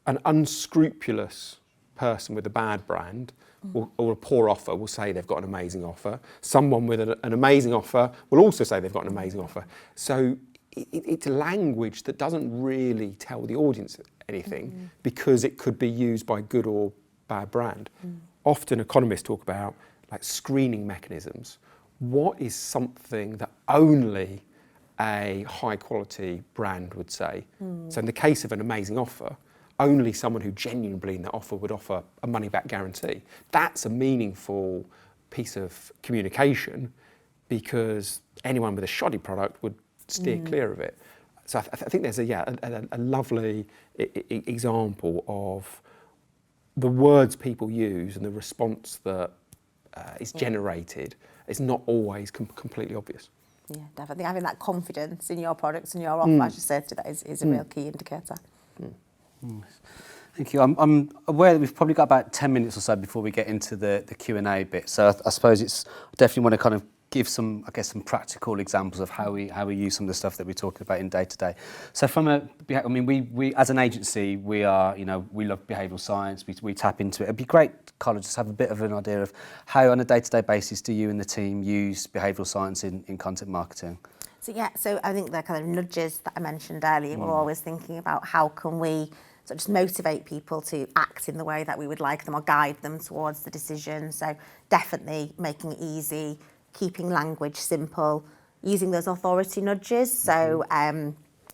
an unscrupulous person with a bad brand or a poor offer will say they've got an amazing offer. Someone with an amazing offer will also say they've got an amazing offer. So it's language that doesn't really tell the audience anything because it could be used by good or bad brand. Often economists talk about screening mechanisms. What is something that only a high quality brand would say. So in the case of an amazing offer, only someone who genuinely believed in that offer would offer a money back guarantee. That's a meaningful piece of communication, because anyone with a shoddy product would steer clear of it. So I think there's a lovely example of the words people use and the response that is generated. It's not always completely obvious. Yeah, definitely. Having that confidence in your products and your offer, as you said, that is a real key indicator. Thank you. I'm aware that we've probably got about 10 minutes or so before we get into the Q&A bit. So I suppose I definitely want to kind of give some practical examples of how we use some of the stuff that we're talking about in day to day. So we as an agency, we love behavioural science. We tap into it. It'd be great, Carla, just have a bit of an idea of how on a day-to-day basis do you and the team use behavioural science in content marketing? So I think the kind of nudges that I mentioned earlier, we're always thinking about how can we sort of just motivate people to act in the way that we would like them, or guide them towards the decision. So definitely making it easy, keeping language simple, using those authority nudges. So,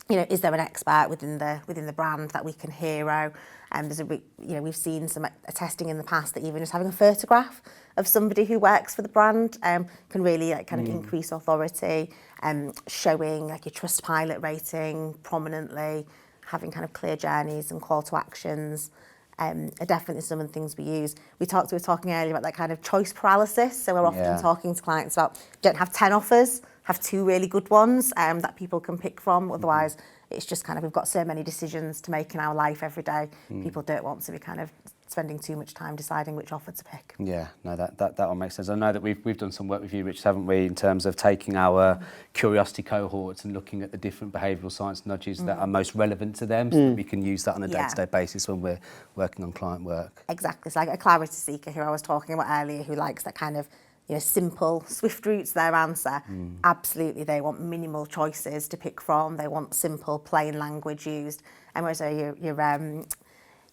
is there an expert within the brand that we can hero? We've seen some testing in the past that even just having a photograph of somebody who works for the brand can really increase authority. Showing like your Trustpilot rating prominently, having kind of clear journeys and call to actions. Are definitely some of the things we use. We were talking earlier about that kind of choice paralysis. So we're often talking to clients about, don't have 10 offers, have 2 really good ones that people can pick from. Otherwise, it's just kind of, we've got so many decisions to make in our life every day. People don't want to be kind of spending too much time deciding which offer to pick. Yeah, no, that all makes sense. I know that we've done some work with you, Rich, haven't we, in terms of taking our curiosity cohorts and looking at the different behavioural science nudges that are most relevant to them, so that we can use that on a day-to-day basis when we're working on client work. Exactly. It's like a clarity seeker who I was talking about earlier, who likes that kind of simple, swift route to their answer. Absolutely, they want minimal choices to pick from. They want simple, plain language used. And whereas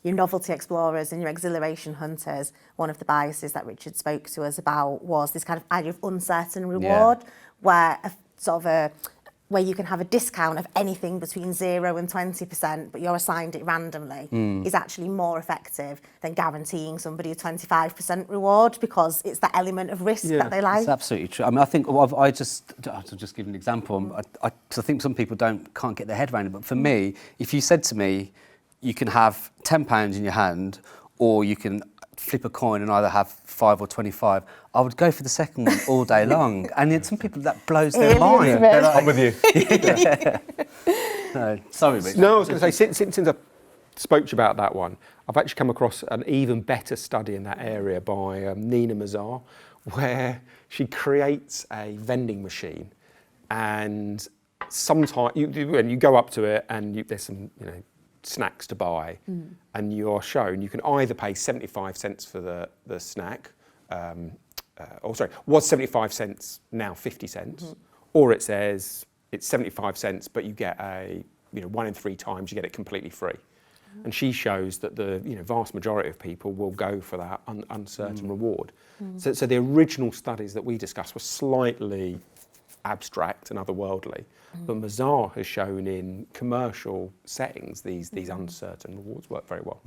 your novelty explorers and your exhilaration hunters, one of the biases that Richard spoke to us about was this kind of idea of uncertain reward, where where you can have a discount of anything between 0 and 20%, but you're assigned it randomly, is actually more effective than guaranteeing somebody a 25% reward, because it's that element of risk that they like. It's absolutely true. I mean, I think to just give an example, I think some people can't get their head around it, but for me, if you said to me, you can have £10 in your hand, or you can flip a coin and either have 5 or 25, I would go for the second one all day long. And yet some people, that blows their mind. Like, I'm with you. No, sorry, Rich. No, I was going to say, since I spoke to you about that one, I've actually come across an even better study in that area by Nina Mazar, where she creates a vending machine, and sometimes you go up to it and there's some snacks to buy, and you're shown you can either pay 75 cents for the snack, was 75 cents, now 50 cents, or it says it's 75 cents, but you get 1 in 3 times you get it completely free. And she shows that the vast majority of people will go for that uncertain reward. So the original studies that we discussed were slightly abstract and otherworldly, but Mazar has shown in commercial settings these uncertain rewards work very well.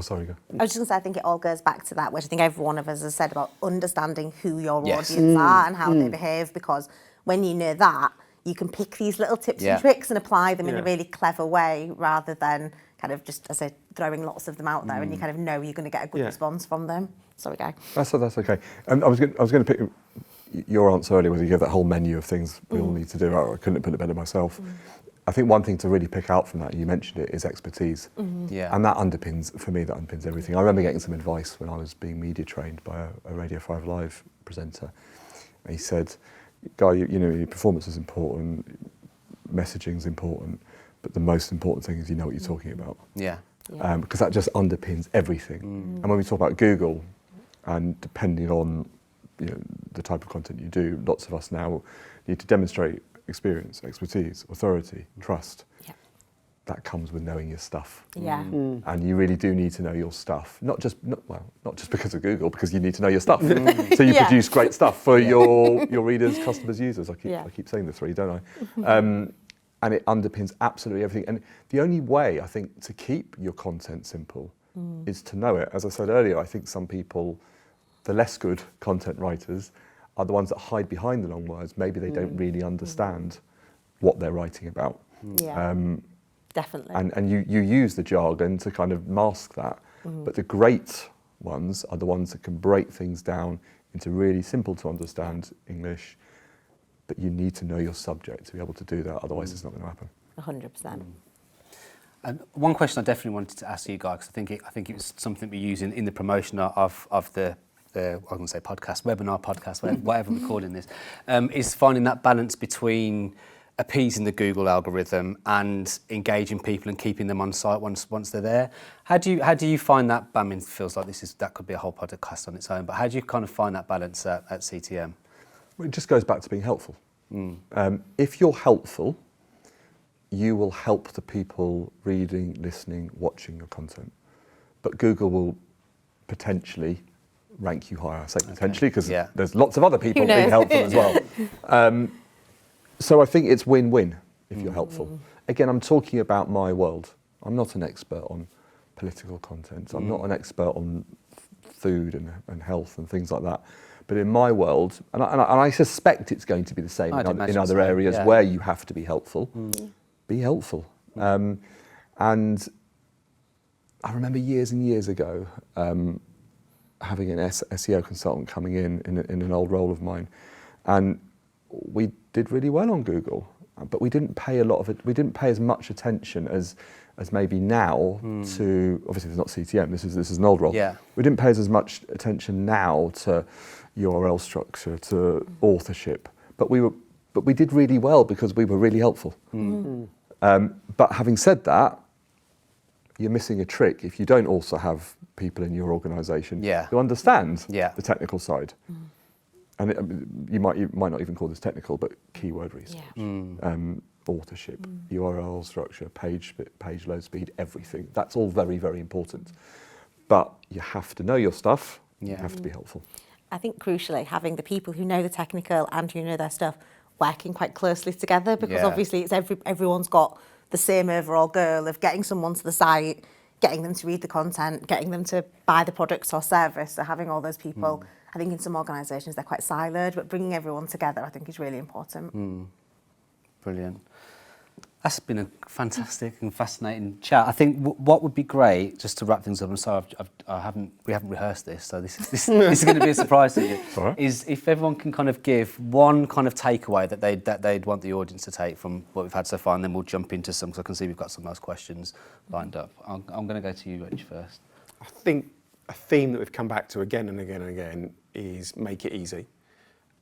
Sorry, go. I was just going to say, I think it all goes back to that, which I think every one of us has said about understanding who your audience are and how they behave, because when you know that, you can pick these little tips and tricks and apply them in a really clever way, rather than kind of just, as I say, throwing lots of them out there, and you kind of know you're going to get a good response from them. Sorry, Guy. That's okay. I was going to pick your answer earlier, whether you give that whole menu of things we all need to do. I couldn't have put it better myself. I think one thing to really pick out from that, you mentioned it, is expertise. And that underpins everything. I remember getting some advice when I was being media trained by a Radio 5 Live presenter. And he said, Guy, your performance is important, messaging is important, but the most important thing is you know what you're talking about. Because that just underpins everything. And when we talk about Google, and depending on the type of content you do, lots of us now need to demonstrate experience, expertise, authority, trust. that comes with knowing your stuff. Yeah. And you really do need to know your stuff. Not just because of Google, because you need to know your stuff. So you produce great stuff for your readers, customers, users. I keep saying the three, don't I? And it underpins absolutely everything. And the only way, I think, to keep your content simple is to know it. As I said earlier, I think some people, the less good content writers, are the ones that hide behind the long words. Maybe they don't really understand what they're writing about. Yeah. Definitely. And you use the jargon to kind of mask that. But the great ones are the ones that can break things down into really simple to understand English. But you need to know your subject to be able to do that. Otherwise, it's not going to happen. 100%. And one question I definitely wanted to ask you guys, because I think it was something we use in the promotion of the I'm going to say webinar podcast, whatever we're calling this, is finding that balance between appeasing the Google algorithm and engaging people and keeping them on site once they're there. How do you find that? I mean, it feels like that could be a whole podcast on its own. But how do you kind of find that balance at CTM? Well, it just goes back to being helpful. If you're helpful, you will help the people reading, listening, watching your content. But Google will potentially rank you higher. I say potentially because there's lots of other people being helpful as well. So I think it's win-win if you're helpful. Again, I'm talking about my world. I'm not an expert on political content. I'm not an expert on food and health and things like that. But in my world, and I suspect it's going to be the same in other areas where you have to be helpful, be helpful. And I remember years and years ago having an SEO consultant coming in an old role of mine, and we did really well on Google, but we didn't pay as much attention as maybe now to, obviously there's not CTM, this is an old role. Yeah. We didn't pay as much attention now to URL structure, to authorship, but we did really well because we were really helpful. But having said that, you're missing a trick if you don't also have people in your organisation who understand the technical side. And you might not even call this technical, but keyword research, authorship, URL structure, page load speed, everything. That's all very, very important. But you have to know your stuff. You have to be helpful. I think crucially, having the people who know the technical and who know their stuff working quite closely together, because obviously it's everyone's got the same overall goal of getting someone to the site, getting them to read the content, getting them to buy the product or service. So having all those people, I think in some organisations they're quite siloed, but bringing everyone together I think is really important. Brilliant. That's been a fantastic and fascinating chat. I think what would be great, just to wrap things up, and so we haven't rehearsed this, so this is going to be a surprise to you, is if everyone can kind of give one kind of takeaway that they'd want the audience to take from what we've had so far, and then we'll jump into some, because I can see we've got some of those questions lined up. I'm going to go to you, Rich, first. I think a theme that we've come back to again and again and again is make it easy.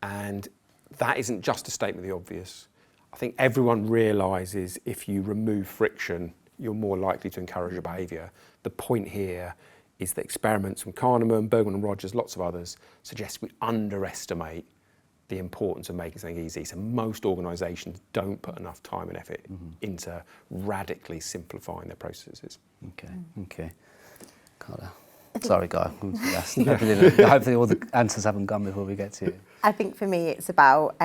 And that isn't just a statement of the obvious. I think everyone realises if you remove friction, you're more likely to encourage your behaviour. The point here is that experiments from Kahneman, Bergman and Rogers, lots of others, suggest we underestimate the importance of making something easy. So most organisations don't put enough time and effort into radically simplifying their processes. Okay. Carla. Sorry, Guy. Hopefully all the answers haven't gone before we get to you. I think for me it's about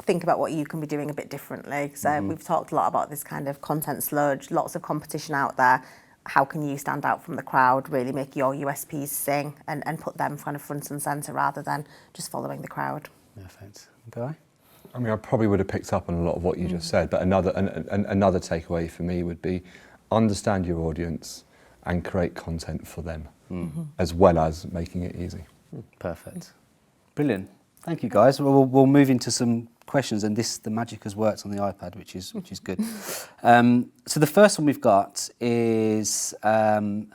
think about what you can be doing a bit differently. So we've talked a lot about this kind of content sludge, lots of competition out there. How can you stand out from the crowd, really make your USPs sing and put them kind of front and centre rather than just following the crowd. Perfect. Guy? I mean, I probably would have picked up on a lot of what you just said, but another takeaway for me would be understand your audience and create content for them, as well as making it easy. Perfect. Brilliant. Thank you, guys. We'll move into some questions, and the magic has worked on the iPad, which is good. So the first one we've got is I'm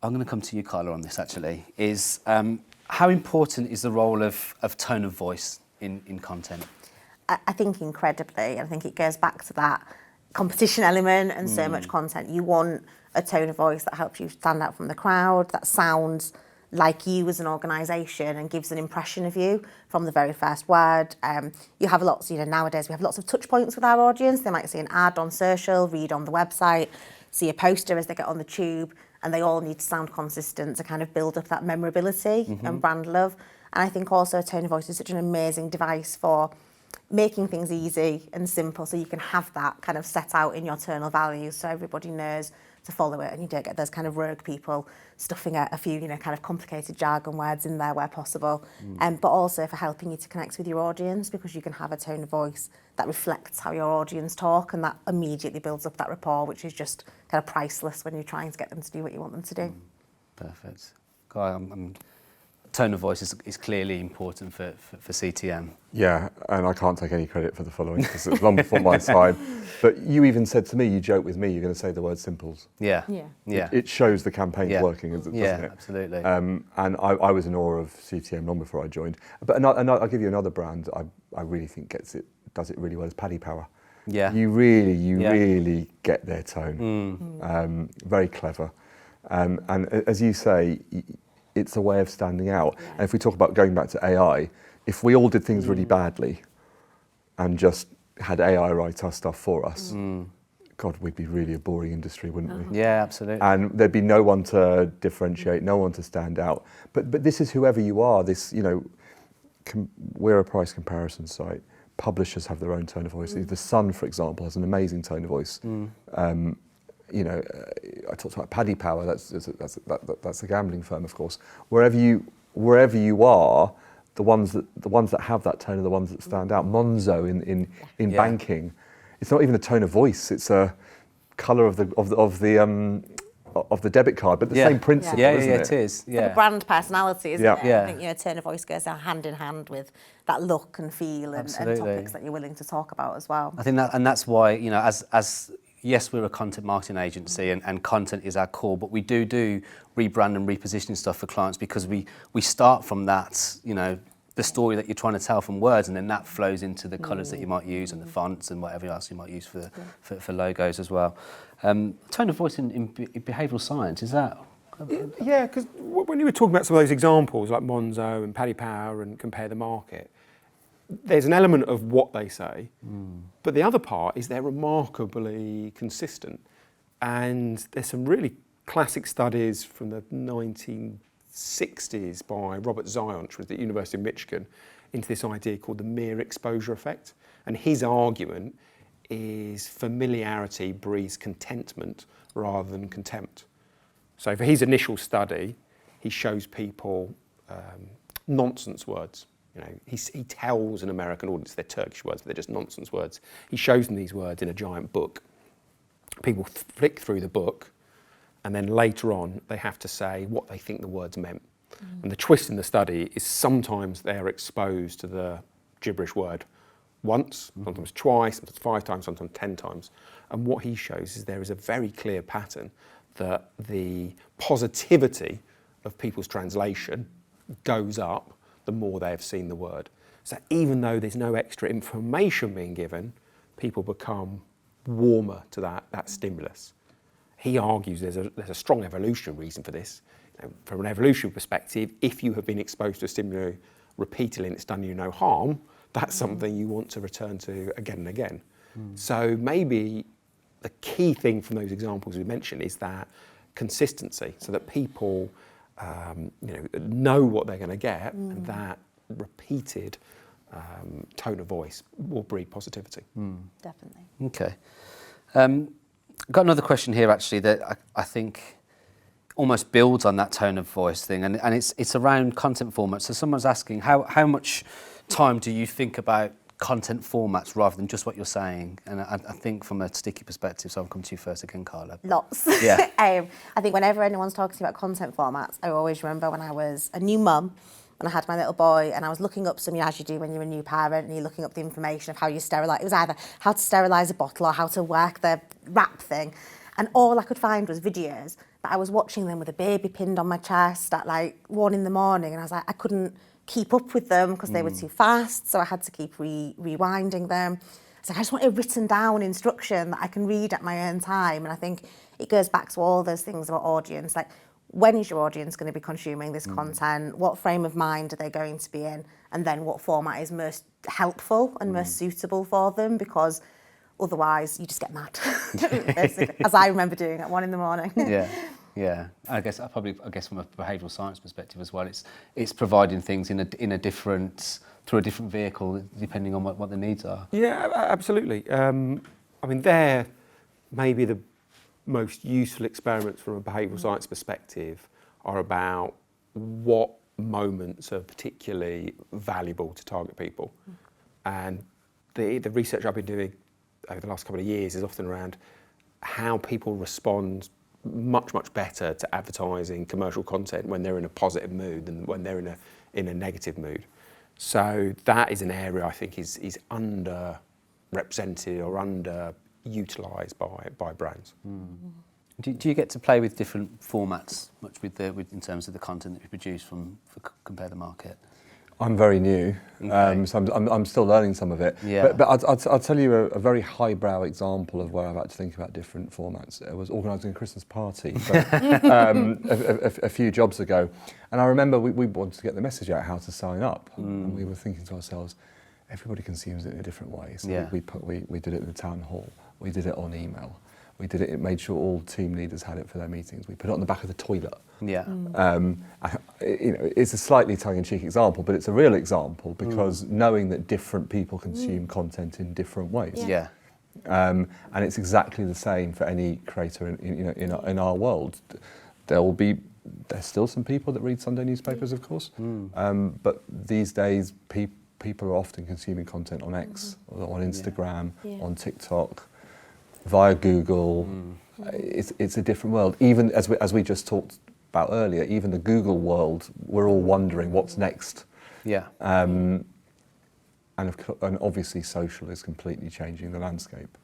going to come to you, Carla, on this. Actually, is how important is the role of tone of voice in content? I think incredibly. I think it goes back to that competition element and so much content. You want a tone of voice that helps you stand out from the crowd, that sounds like you as an organisation and gives an impression of you from the very first word. You have lots, nowadays we have lots of touch points with our audience. They might see an ad on social, read on the website, see a poster as they get on the tube, and they all need to sound consistent to kind of build up that memorability and brand love. And I think also a tone of voice is such an amazing device for making things easy and simple, so you can have that kind of set out in your tonal values so everybody knows to follow it, and you don't get those kind of rogue people stuffing a few, kind of complicated jargon words in there where possible. But also for helping you to connect with your audience, because you can have a tone of voice that reflects how your audience talk, and that immediately builds up that rapport, which is just kind of priceless when you're trying to get them to do what you want them to do. Perfect. Tone of voice is clearly important for CTM. Yeah, and I can't take any credit for the following because it was long before my time. But you even said to me, you joked with me, you're going to say the word simples. Yeah. It shows the campaign's working, doesn't it? Yeah, absolutely. And I was in awe of CTM long before I joined. But I'll give you another brand I really think does it really well, is Paddy Power. Yeah. You really get their tone. Very clever. And as you say, it's a way of standing out. Yeah. And if we talk about going back to AI, if we all did things really badly and just had AI write our stuff for us, God, we'd be really a boring industry, wouldn't we? Yeah, absolutely. And there'd be no one to differentiate, no one to stand out. But this is whoever you are. We're a price comparison site. Publishers have their own tone of voice. The Sun, for example, has an amazing tone of voice. I talked about Paddy Power. That's a gambling firm, of course. Wherever you are, the ones that have that tone are the ones that stand out. Monzo in banking, it's not even a tone of voice. It's a colour of the debit card, but the same principle, isn't it? It is. It's like a brand personality, isn't it? Yeah. I think tone of voice goes hand in hand with that look and feel and topics that you're willing to talk about as well. I think that's why, as yes, we're a content marketing agency and content is our core, but we do rebrand and repositioning stuff for clients because we start from that, the story that you're trying to tell from words, and then that flows into the colours that you might use and the fonts and whatever else you might use for logos as well. Tone of voice in behavioural science, is that? Yeah, because when you were talking about some of those examples like Monzo and Paddy Power and Compare the Market, there's an element of what they say, but the other part is they're remarkably consistent. And there's some really classic studies from the 1960s by Robert Zion, which was at the University of Michigan, into this idea called the mere exposure effect. And his argument is familiarity breeds contentment rather than contempt. So for his initial study, he shows people nonsense words. He tells an American audience they're Turkish words, but they're just nonsense words. He shows them these words in a giant book. People flick through the book, and then later on they have to say what they think the words meant. And the twist in the study is sometimes they're exposed to the gibberish word once, sometimes twice, sometimes 5 times, sometimes 10 times. And what he shows is there is a very clear pattern that the positivity of people's translation goes up the more they have seen the word. So even though there's no extra information being given, people become warmer to that stimulus. He argues there's a strong evolutionary reason for this. From an evolutionary perspective, if you have been exposed to a stimuli repeatedly and it's done you no harm, that's something you want to return to again and again. So maybe the key thing from those examples we mentioned is that consistency, so that people know what they're going to get, and that repeated tone of voice will breed positivity. Definitely. Okay. Got another question here actually that I think almost builds on that tone of voice thing, and it's around content formats. So someone's asking how much time do you think about content formats rather than just what you're saying? And I think from a Sticky perspective, so I'll come to you first again, Carla. Lots. Yeah. I think whenever anyone's talking about content formats, I always remember when I was a new mum, when I had my little boy, and I was looking up some, as you do when you're a new parent, and you're looking up the information of how you sterilise. It was either how to sterilise a bottle or how to work the wrap thing. And all I could find was videos, but I was watching them with a baby pinned on my chest at 1 in the morning, and I was like, I couldn't keep up with them because they were too fast, so I had to keep rewinding them. So I just want a written down instruction that I can read at my own time. And I think it goes back to all those things about audience, when is your audience going to be consuming this content? What frame of mind are they going to be in? And then what format is most helpful and most suitable for them? Because otherwise you just get mad, basically, as I remember doing at 1 a.m. Yeah. I guess from a behavioural science perspective as well, it's providing things in a different, through a different vehicle depending on what the needs are. Yeah, absolutely. I mean, they're maybe the most useful experiments from a behavioural science perspective are about what moments are particularly valuable to target people. And the research I've been doing over the last couple of years is often around how people respond much better to advertising commercial content when they're in a positive mood than when they're in a negative mood. So that is an area I think is underrepresented or underutilised by brands. Do you get to play with different formats much with in terms of the content that you produce for Compare the Market? I'm very new, Okay. so I'm still learning some of it. Yeah. But I'll tell you a very highbrow example of where I've had to think about different formats. It was organising a Christmas party a few jobs ago, and I remember we wanted to get the message out how to sign up, and we were thinking to ourselves, everybody consumes it in a different way. So Yeah. we did it in the town hall, we did it on email, we did it made sure all team leaders had it for their meetings. We put it on the back of the toilet. Yeah. It's a slightly tongue-in-cheek example, but it's a real example because knowing that different people consume content in different ways. Yeah. And it's exactly the same for any creator in our world. There's still some people that read Sunday newspapers, of course, but these days people are often consuming content on X, or on Instagram, on TikTok, via Google. It's a different world. Even as we just talked about earlier, even the Google world, we're all wondering what's next. Yeah. And obviously social is completely changing the landscape.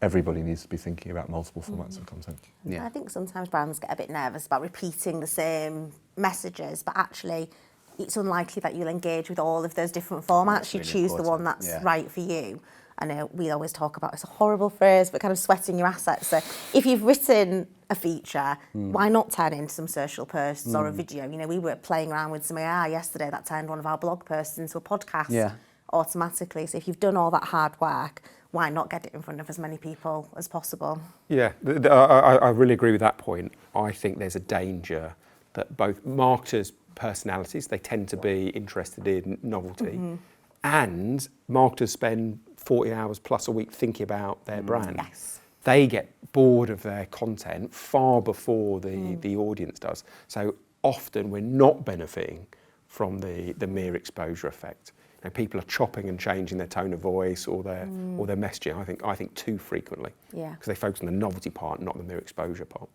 Everybody needs to be thinking about multiple formats of content. Yeah. I think sometimes brands get a bit nervous about repeating the same messages, but actually it's unlikely that you'll engage with all of those different formats. You really choose the one important, that's right for you. I know we always talk about, it's a horrible phrase, but kind of sweating your assets. So if you've written a feature, why not turn it into some social posts or a video? You know, we were playing around with some AI yesterday that turned one of our blog posts into a podcast automatically. So if you've done all that hard work, why not get it in front of as many people as possible? Yeah, I really agree with that point. I think there's a danger that both marketers' personalities, they tend to be interested in novelty, and marketers spend 40 hours plus a week thinking about their brand. Yes. They get bored of their content far before the audience does. So often we're not benefiting from the mere exposure effect. You know, people are chopping and changing their tone of voice or their messaging. I think too frequently. Yeah. Because they focus on the novelty part, not the mere exposure part.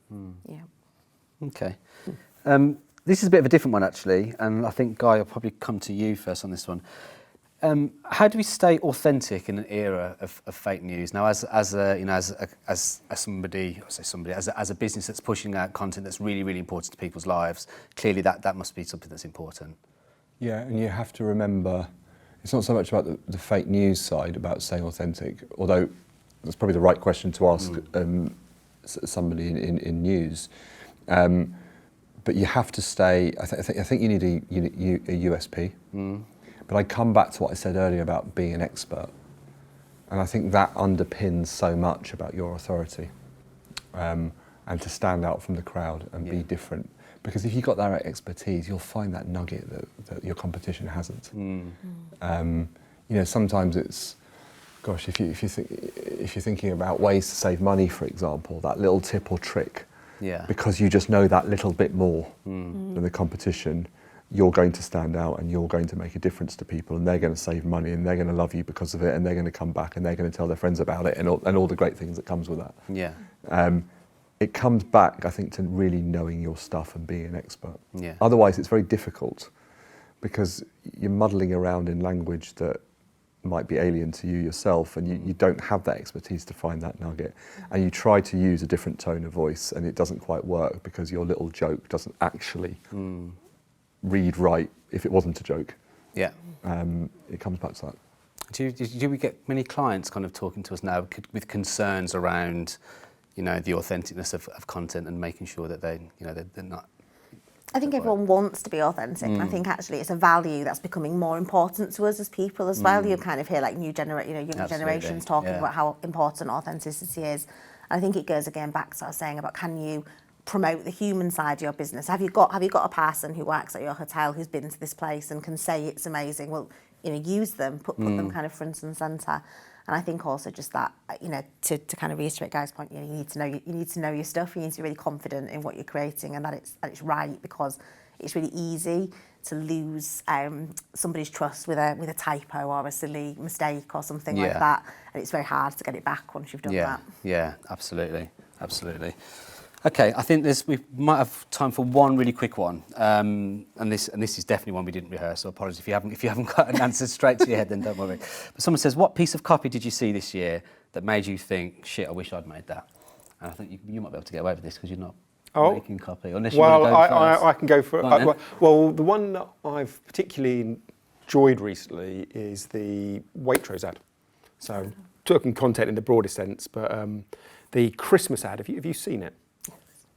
Yeah. Okay. This is a bit of a different one actually, and I think Guy, I'll probably come to you first on this one. How do we stay authentic in an era of fake news? Now, as a business that's pushing out content that's really, really important to people's lives, clearly that must be something that's important. Yeah, and you have to remember, it's not so much about the fake news side, about staying authentic, although that's probably the right question to ask somebody in news. But you have to stay, I think you need a USP. But I come back to what I said earlier about being an expert. And I think that underpins so much about your authority. And to stand out from the crowd and be different. Because if you've got that expertise, you'll find that nugget that your competition hasn't. Sometimes it's, gosh, if you're thinking about ways to save money, for example, that little tip or trick, because you just know that little bit more than the competition, you're going to stand out and you're going to make a difference to people, and they're going to save money and they're going to love you because of it, and they're going to come back and they're going to tell their friends about it, and all the great things that comes with that. Yeah. It comes back, I think, to really knowing your stuff and being an expert. Yeah. Otherwise, it's very difficult because you're muddling around in language that might be alien to you yourself, and you don't have that expertise to find that nugget. And you try to use a different tone of voice and it doesn't quite work because your little joke doesn't actually read right if it wasn't a joke. Yeah. It comes back to that. Do we get many clients kind of talking to us now with concerns around, you know, the authenticness of content and making sure that they, you know, they're not. I think everyone wants to be authentic. And I think actually it's a value that's becoming more important to us as people as well. You kind of hear like young generations talking about how important authenticity is. And I think it goes again back to what I was saying about, can you promote the human side of your business? Have you got a person who works at your hotel who's been to this place and can say it's amazing? Well, you know, use them, put them kind of front and centre. And I think also just that, you know, to kind of reiterate Guy's point, you know, you need to know your stuff. You need to be really confident in what you're creating and that it's right, because it's really easy to lose somebody's trust with a typo or a silly mistake or something like that. And it's very hard to get it back once you've done that. Yeah, absolutely. Okay, I think we might have time for one really quick one, and this is definitely one we didn't rehearse. So apologies if you haven't got an answer straight to your head, then don't worry. But someone says, what piece of copy did you see this year that made you think, shit, I wish I'd made that? And I think you might be able to get away with this because you're not making copy. Unless you want to go first. I can go for Go on, well, the one that I've particularly enjoyed recently is the Waitrose ad. So talking content in the broadest sense, but the Christmas ad. Have you seen it?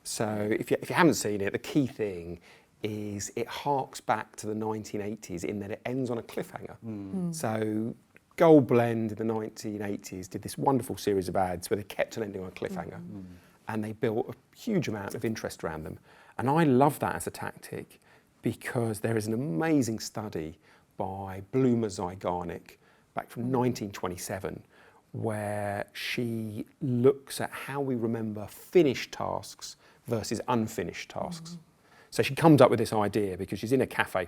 So if you haven't seen it, the key thing is it harks back to the 1980s in that it ends on a cliffhanger. So Gold Blend in the 1980s did this wonderful series of ads where they kept on ending on a cliffhanger, and they built a huge amount of interest around them. And I love that as a tactic because there is an amazing study by Bloomer Zygarnik back from 1927 where she looks at how we remember finished tasks versus unfinished tasks. So she comes up with this idea because she's in a cafe.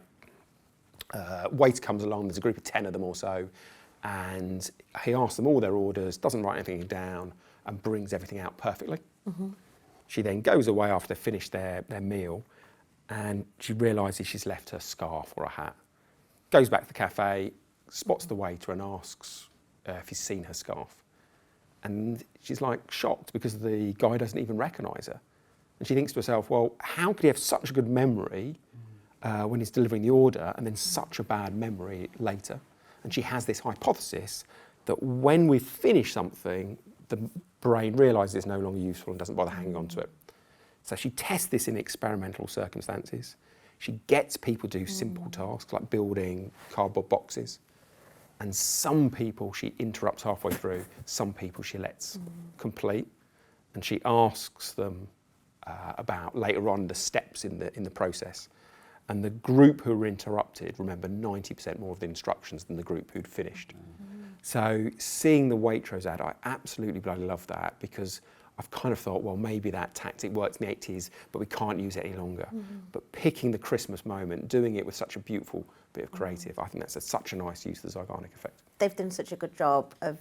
Waiter comes along, there's a group of 10 of them or so, and he asks them all their orders, doesn't write anything down, and brings everything out perfectly. She then goes away after they've finished their meal, and she realises she's left her scarf or a hat. Goes back to the cafe, spots the waiter and asks if he's seen her scarf. And she's like shocked because the guy doesn't even recognise her. And she thinks to herself, well, how could he have such a good memory when he's delivering the order and then such a bad memory later? And she has this hypothesis that when we've finished something, the brain realises it's no longer useful and doesn't bother hanging on to it. So she tests this in experimental circumstances. She gets people to do simple tasks like building cardboard boxes. And some people she interrupts halfway through, some people she lets complete. And she asks them about later on the steps in the process. And the group who were interrupted remember 90% more of the instructions than the group who'd finished. So seeing the Waitrose ad, I absolutely bloody love that because I've kind of thought, well, maybe that tactic worked in the 80s, but we can't use it any longer. But picking the Christmas moment, doing it with such a beautiful bit of creative, I think that's such a nice use of the Zygarnik effect. They've done such a good job of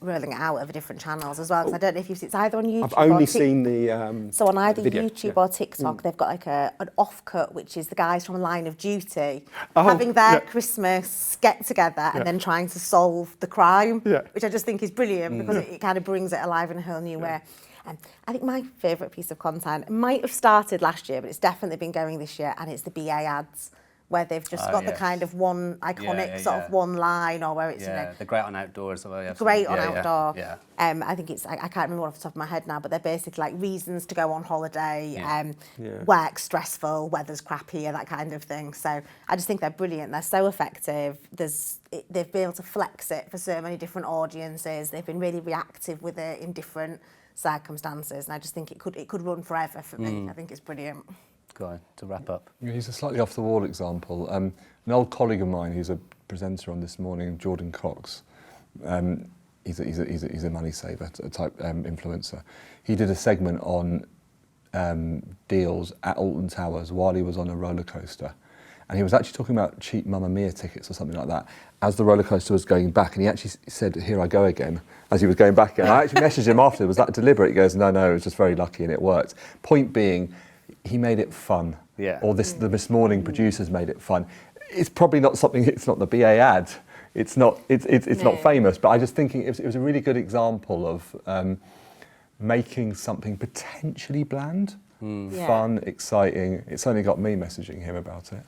rolling it out over different channels as well. Because I don't know if you've seen, it's either on YouTube. I've only seen the so on either video, YouTube or TikTok, they've got like an offcut, which is the guys from Line of Duty having their Christmas get together and then trying to solve the crime, which I just think is brilliant because it kind of brings it alive in a whole new way. I think my favourite piece of content might have started last year, but it's definitely been going this year, and it's the BA ads, where they've just got the kind of one iconic sort of one line, or where it's, you know... the great on outdoors. Great on outdoor. I think it's, I can't remember off the top of my head now, but they're basically like reasons to go on holiday, work's stressful, weather's crappier, that kind of thing. So I just think they're brilliant. They're so effective. They've been able to flex it for so many different audiences. They've been really reactive with it in different circumstances, and I just think it could run forever for me. I think it's brilliant. Go on, to wrap up. He's a slightly off the wall example. An old colleague of mine who's a presenter on This Morning, Jordan Cox, he's a money saver type influencer. He did a segment on deals at Alton Towers while he was on a roller coaster. And he was actually talking about cheap Mamma Mia tickets or something like that as the roller coaster was going back. And he actually said, "Here I go again," as he was going back. And I actually messaged him after, was that deliberate? He goes, no, it was just very lucky and it worked. Point being, he made it fun. Or the This Morning producers made it fun. It's probably not something, it's not the BA ad. It's not famous, but I just think it was a really good example of making something potentially bland, fun, exciting. It's only got me messaging him about it.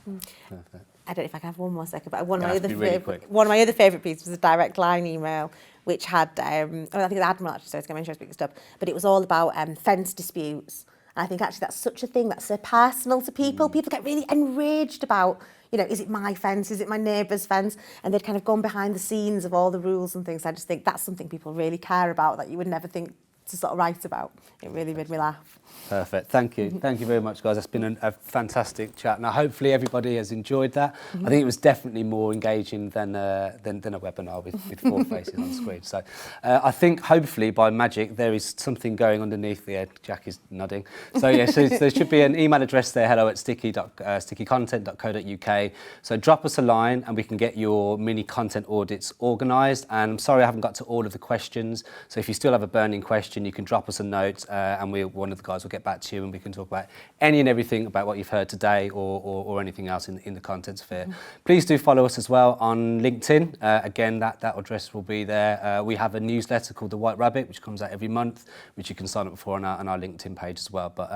I don't know if I can have one more second, but one of my other favourite pieces was a direct line email which had, I think the Admiral actually, so it's going to speak stuff, but it was all about fence disputes. And I think actually that's such a thing that's so personal to people. People get really enraged about, you know, is it my fence? Is it my neighbour's fence? And they'd kind of gone behind the scenes of all the rules and things. I just think that's something people really care about that you would never think to sort of write about. It really made me laugh. Perfect. Thank you. Thank you very much, guys. It's been a fantastic chat. Now, hopefully everybody has enjoyed that. I think it was definitely more engaging than a webinar with 4 faces on screen. So I think hopefully by magic there is something going underneath the Jack is nodding. So yeah, so there should be an email address there, hello@stickycontent.co.uk. So drop us a line and we can get your mini content audits organised. And I'm sorry I haven't got to all of the questions. So if you still have a burning question, you can drop us a note and one of the guys will get back to you and we can talk about any and everything about what you've heard today or anything else in the content sphere. Please do follow us as well on LinkedIn. Again, that address will be there. We have a newsletter called The White Rabbit, which comes out every month, which you can sign up for on our LinkedIn page as well. But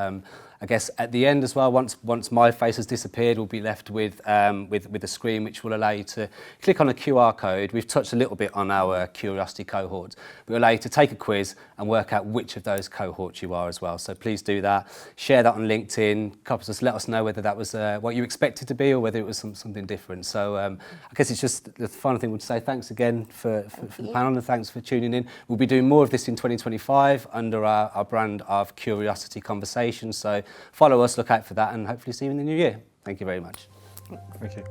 I guess at the end as well, once my face has disappeared, we'll be left with a screen which will allow you to click on a QR code. We've touched a little bit on our curiosity cohorts. We'll allow you to take a quiz and work out which of those cohorts you are as well. So please do that. Share that on LinkedIn. Let us know whether that was what you expected to be or whether it was something different. So I guess it's just the final thing would say thanks again for the panel and thanks for tuning in. We'll be doing more of this in 2025 under our brand of Curiosity Conversations. So follow us, look out for that, and hopefully see you in the new year. Thank you very much. Thank you.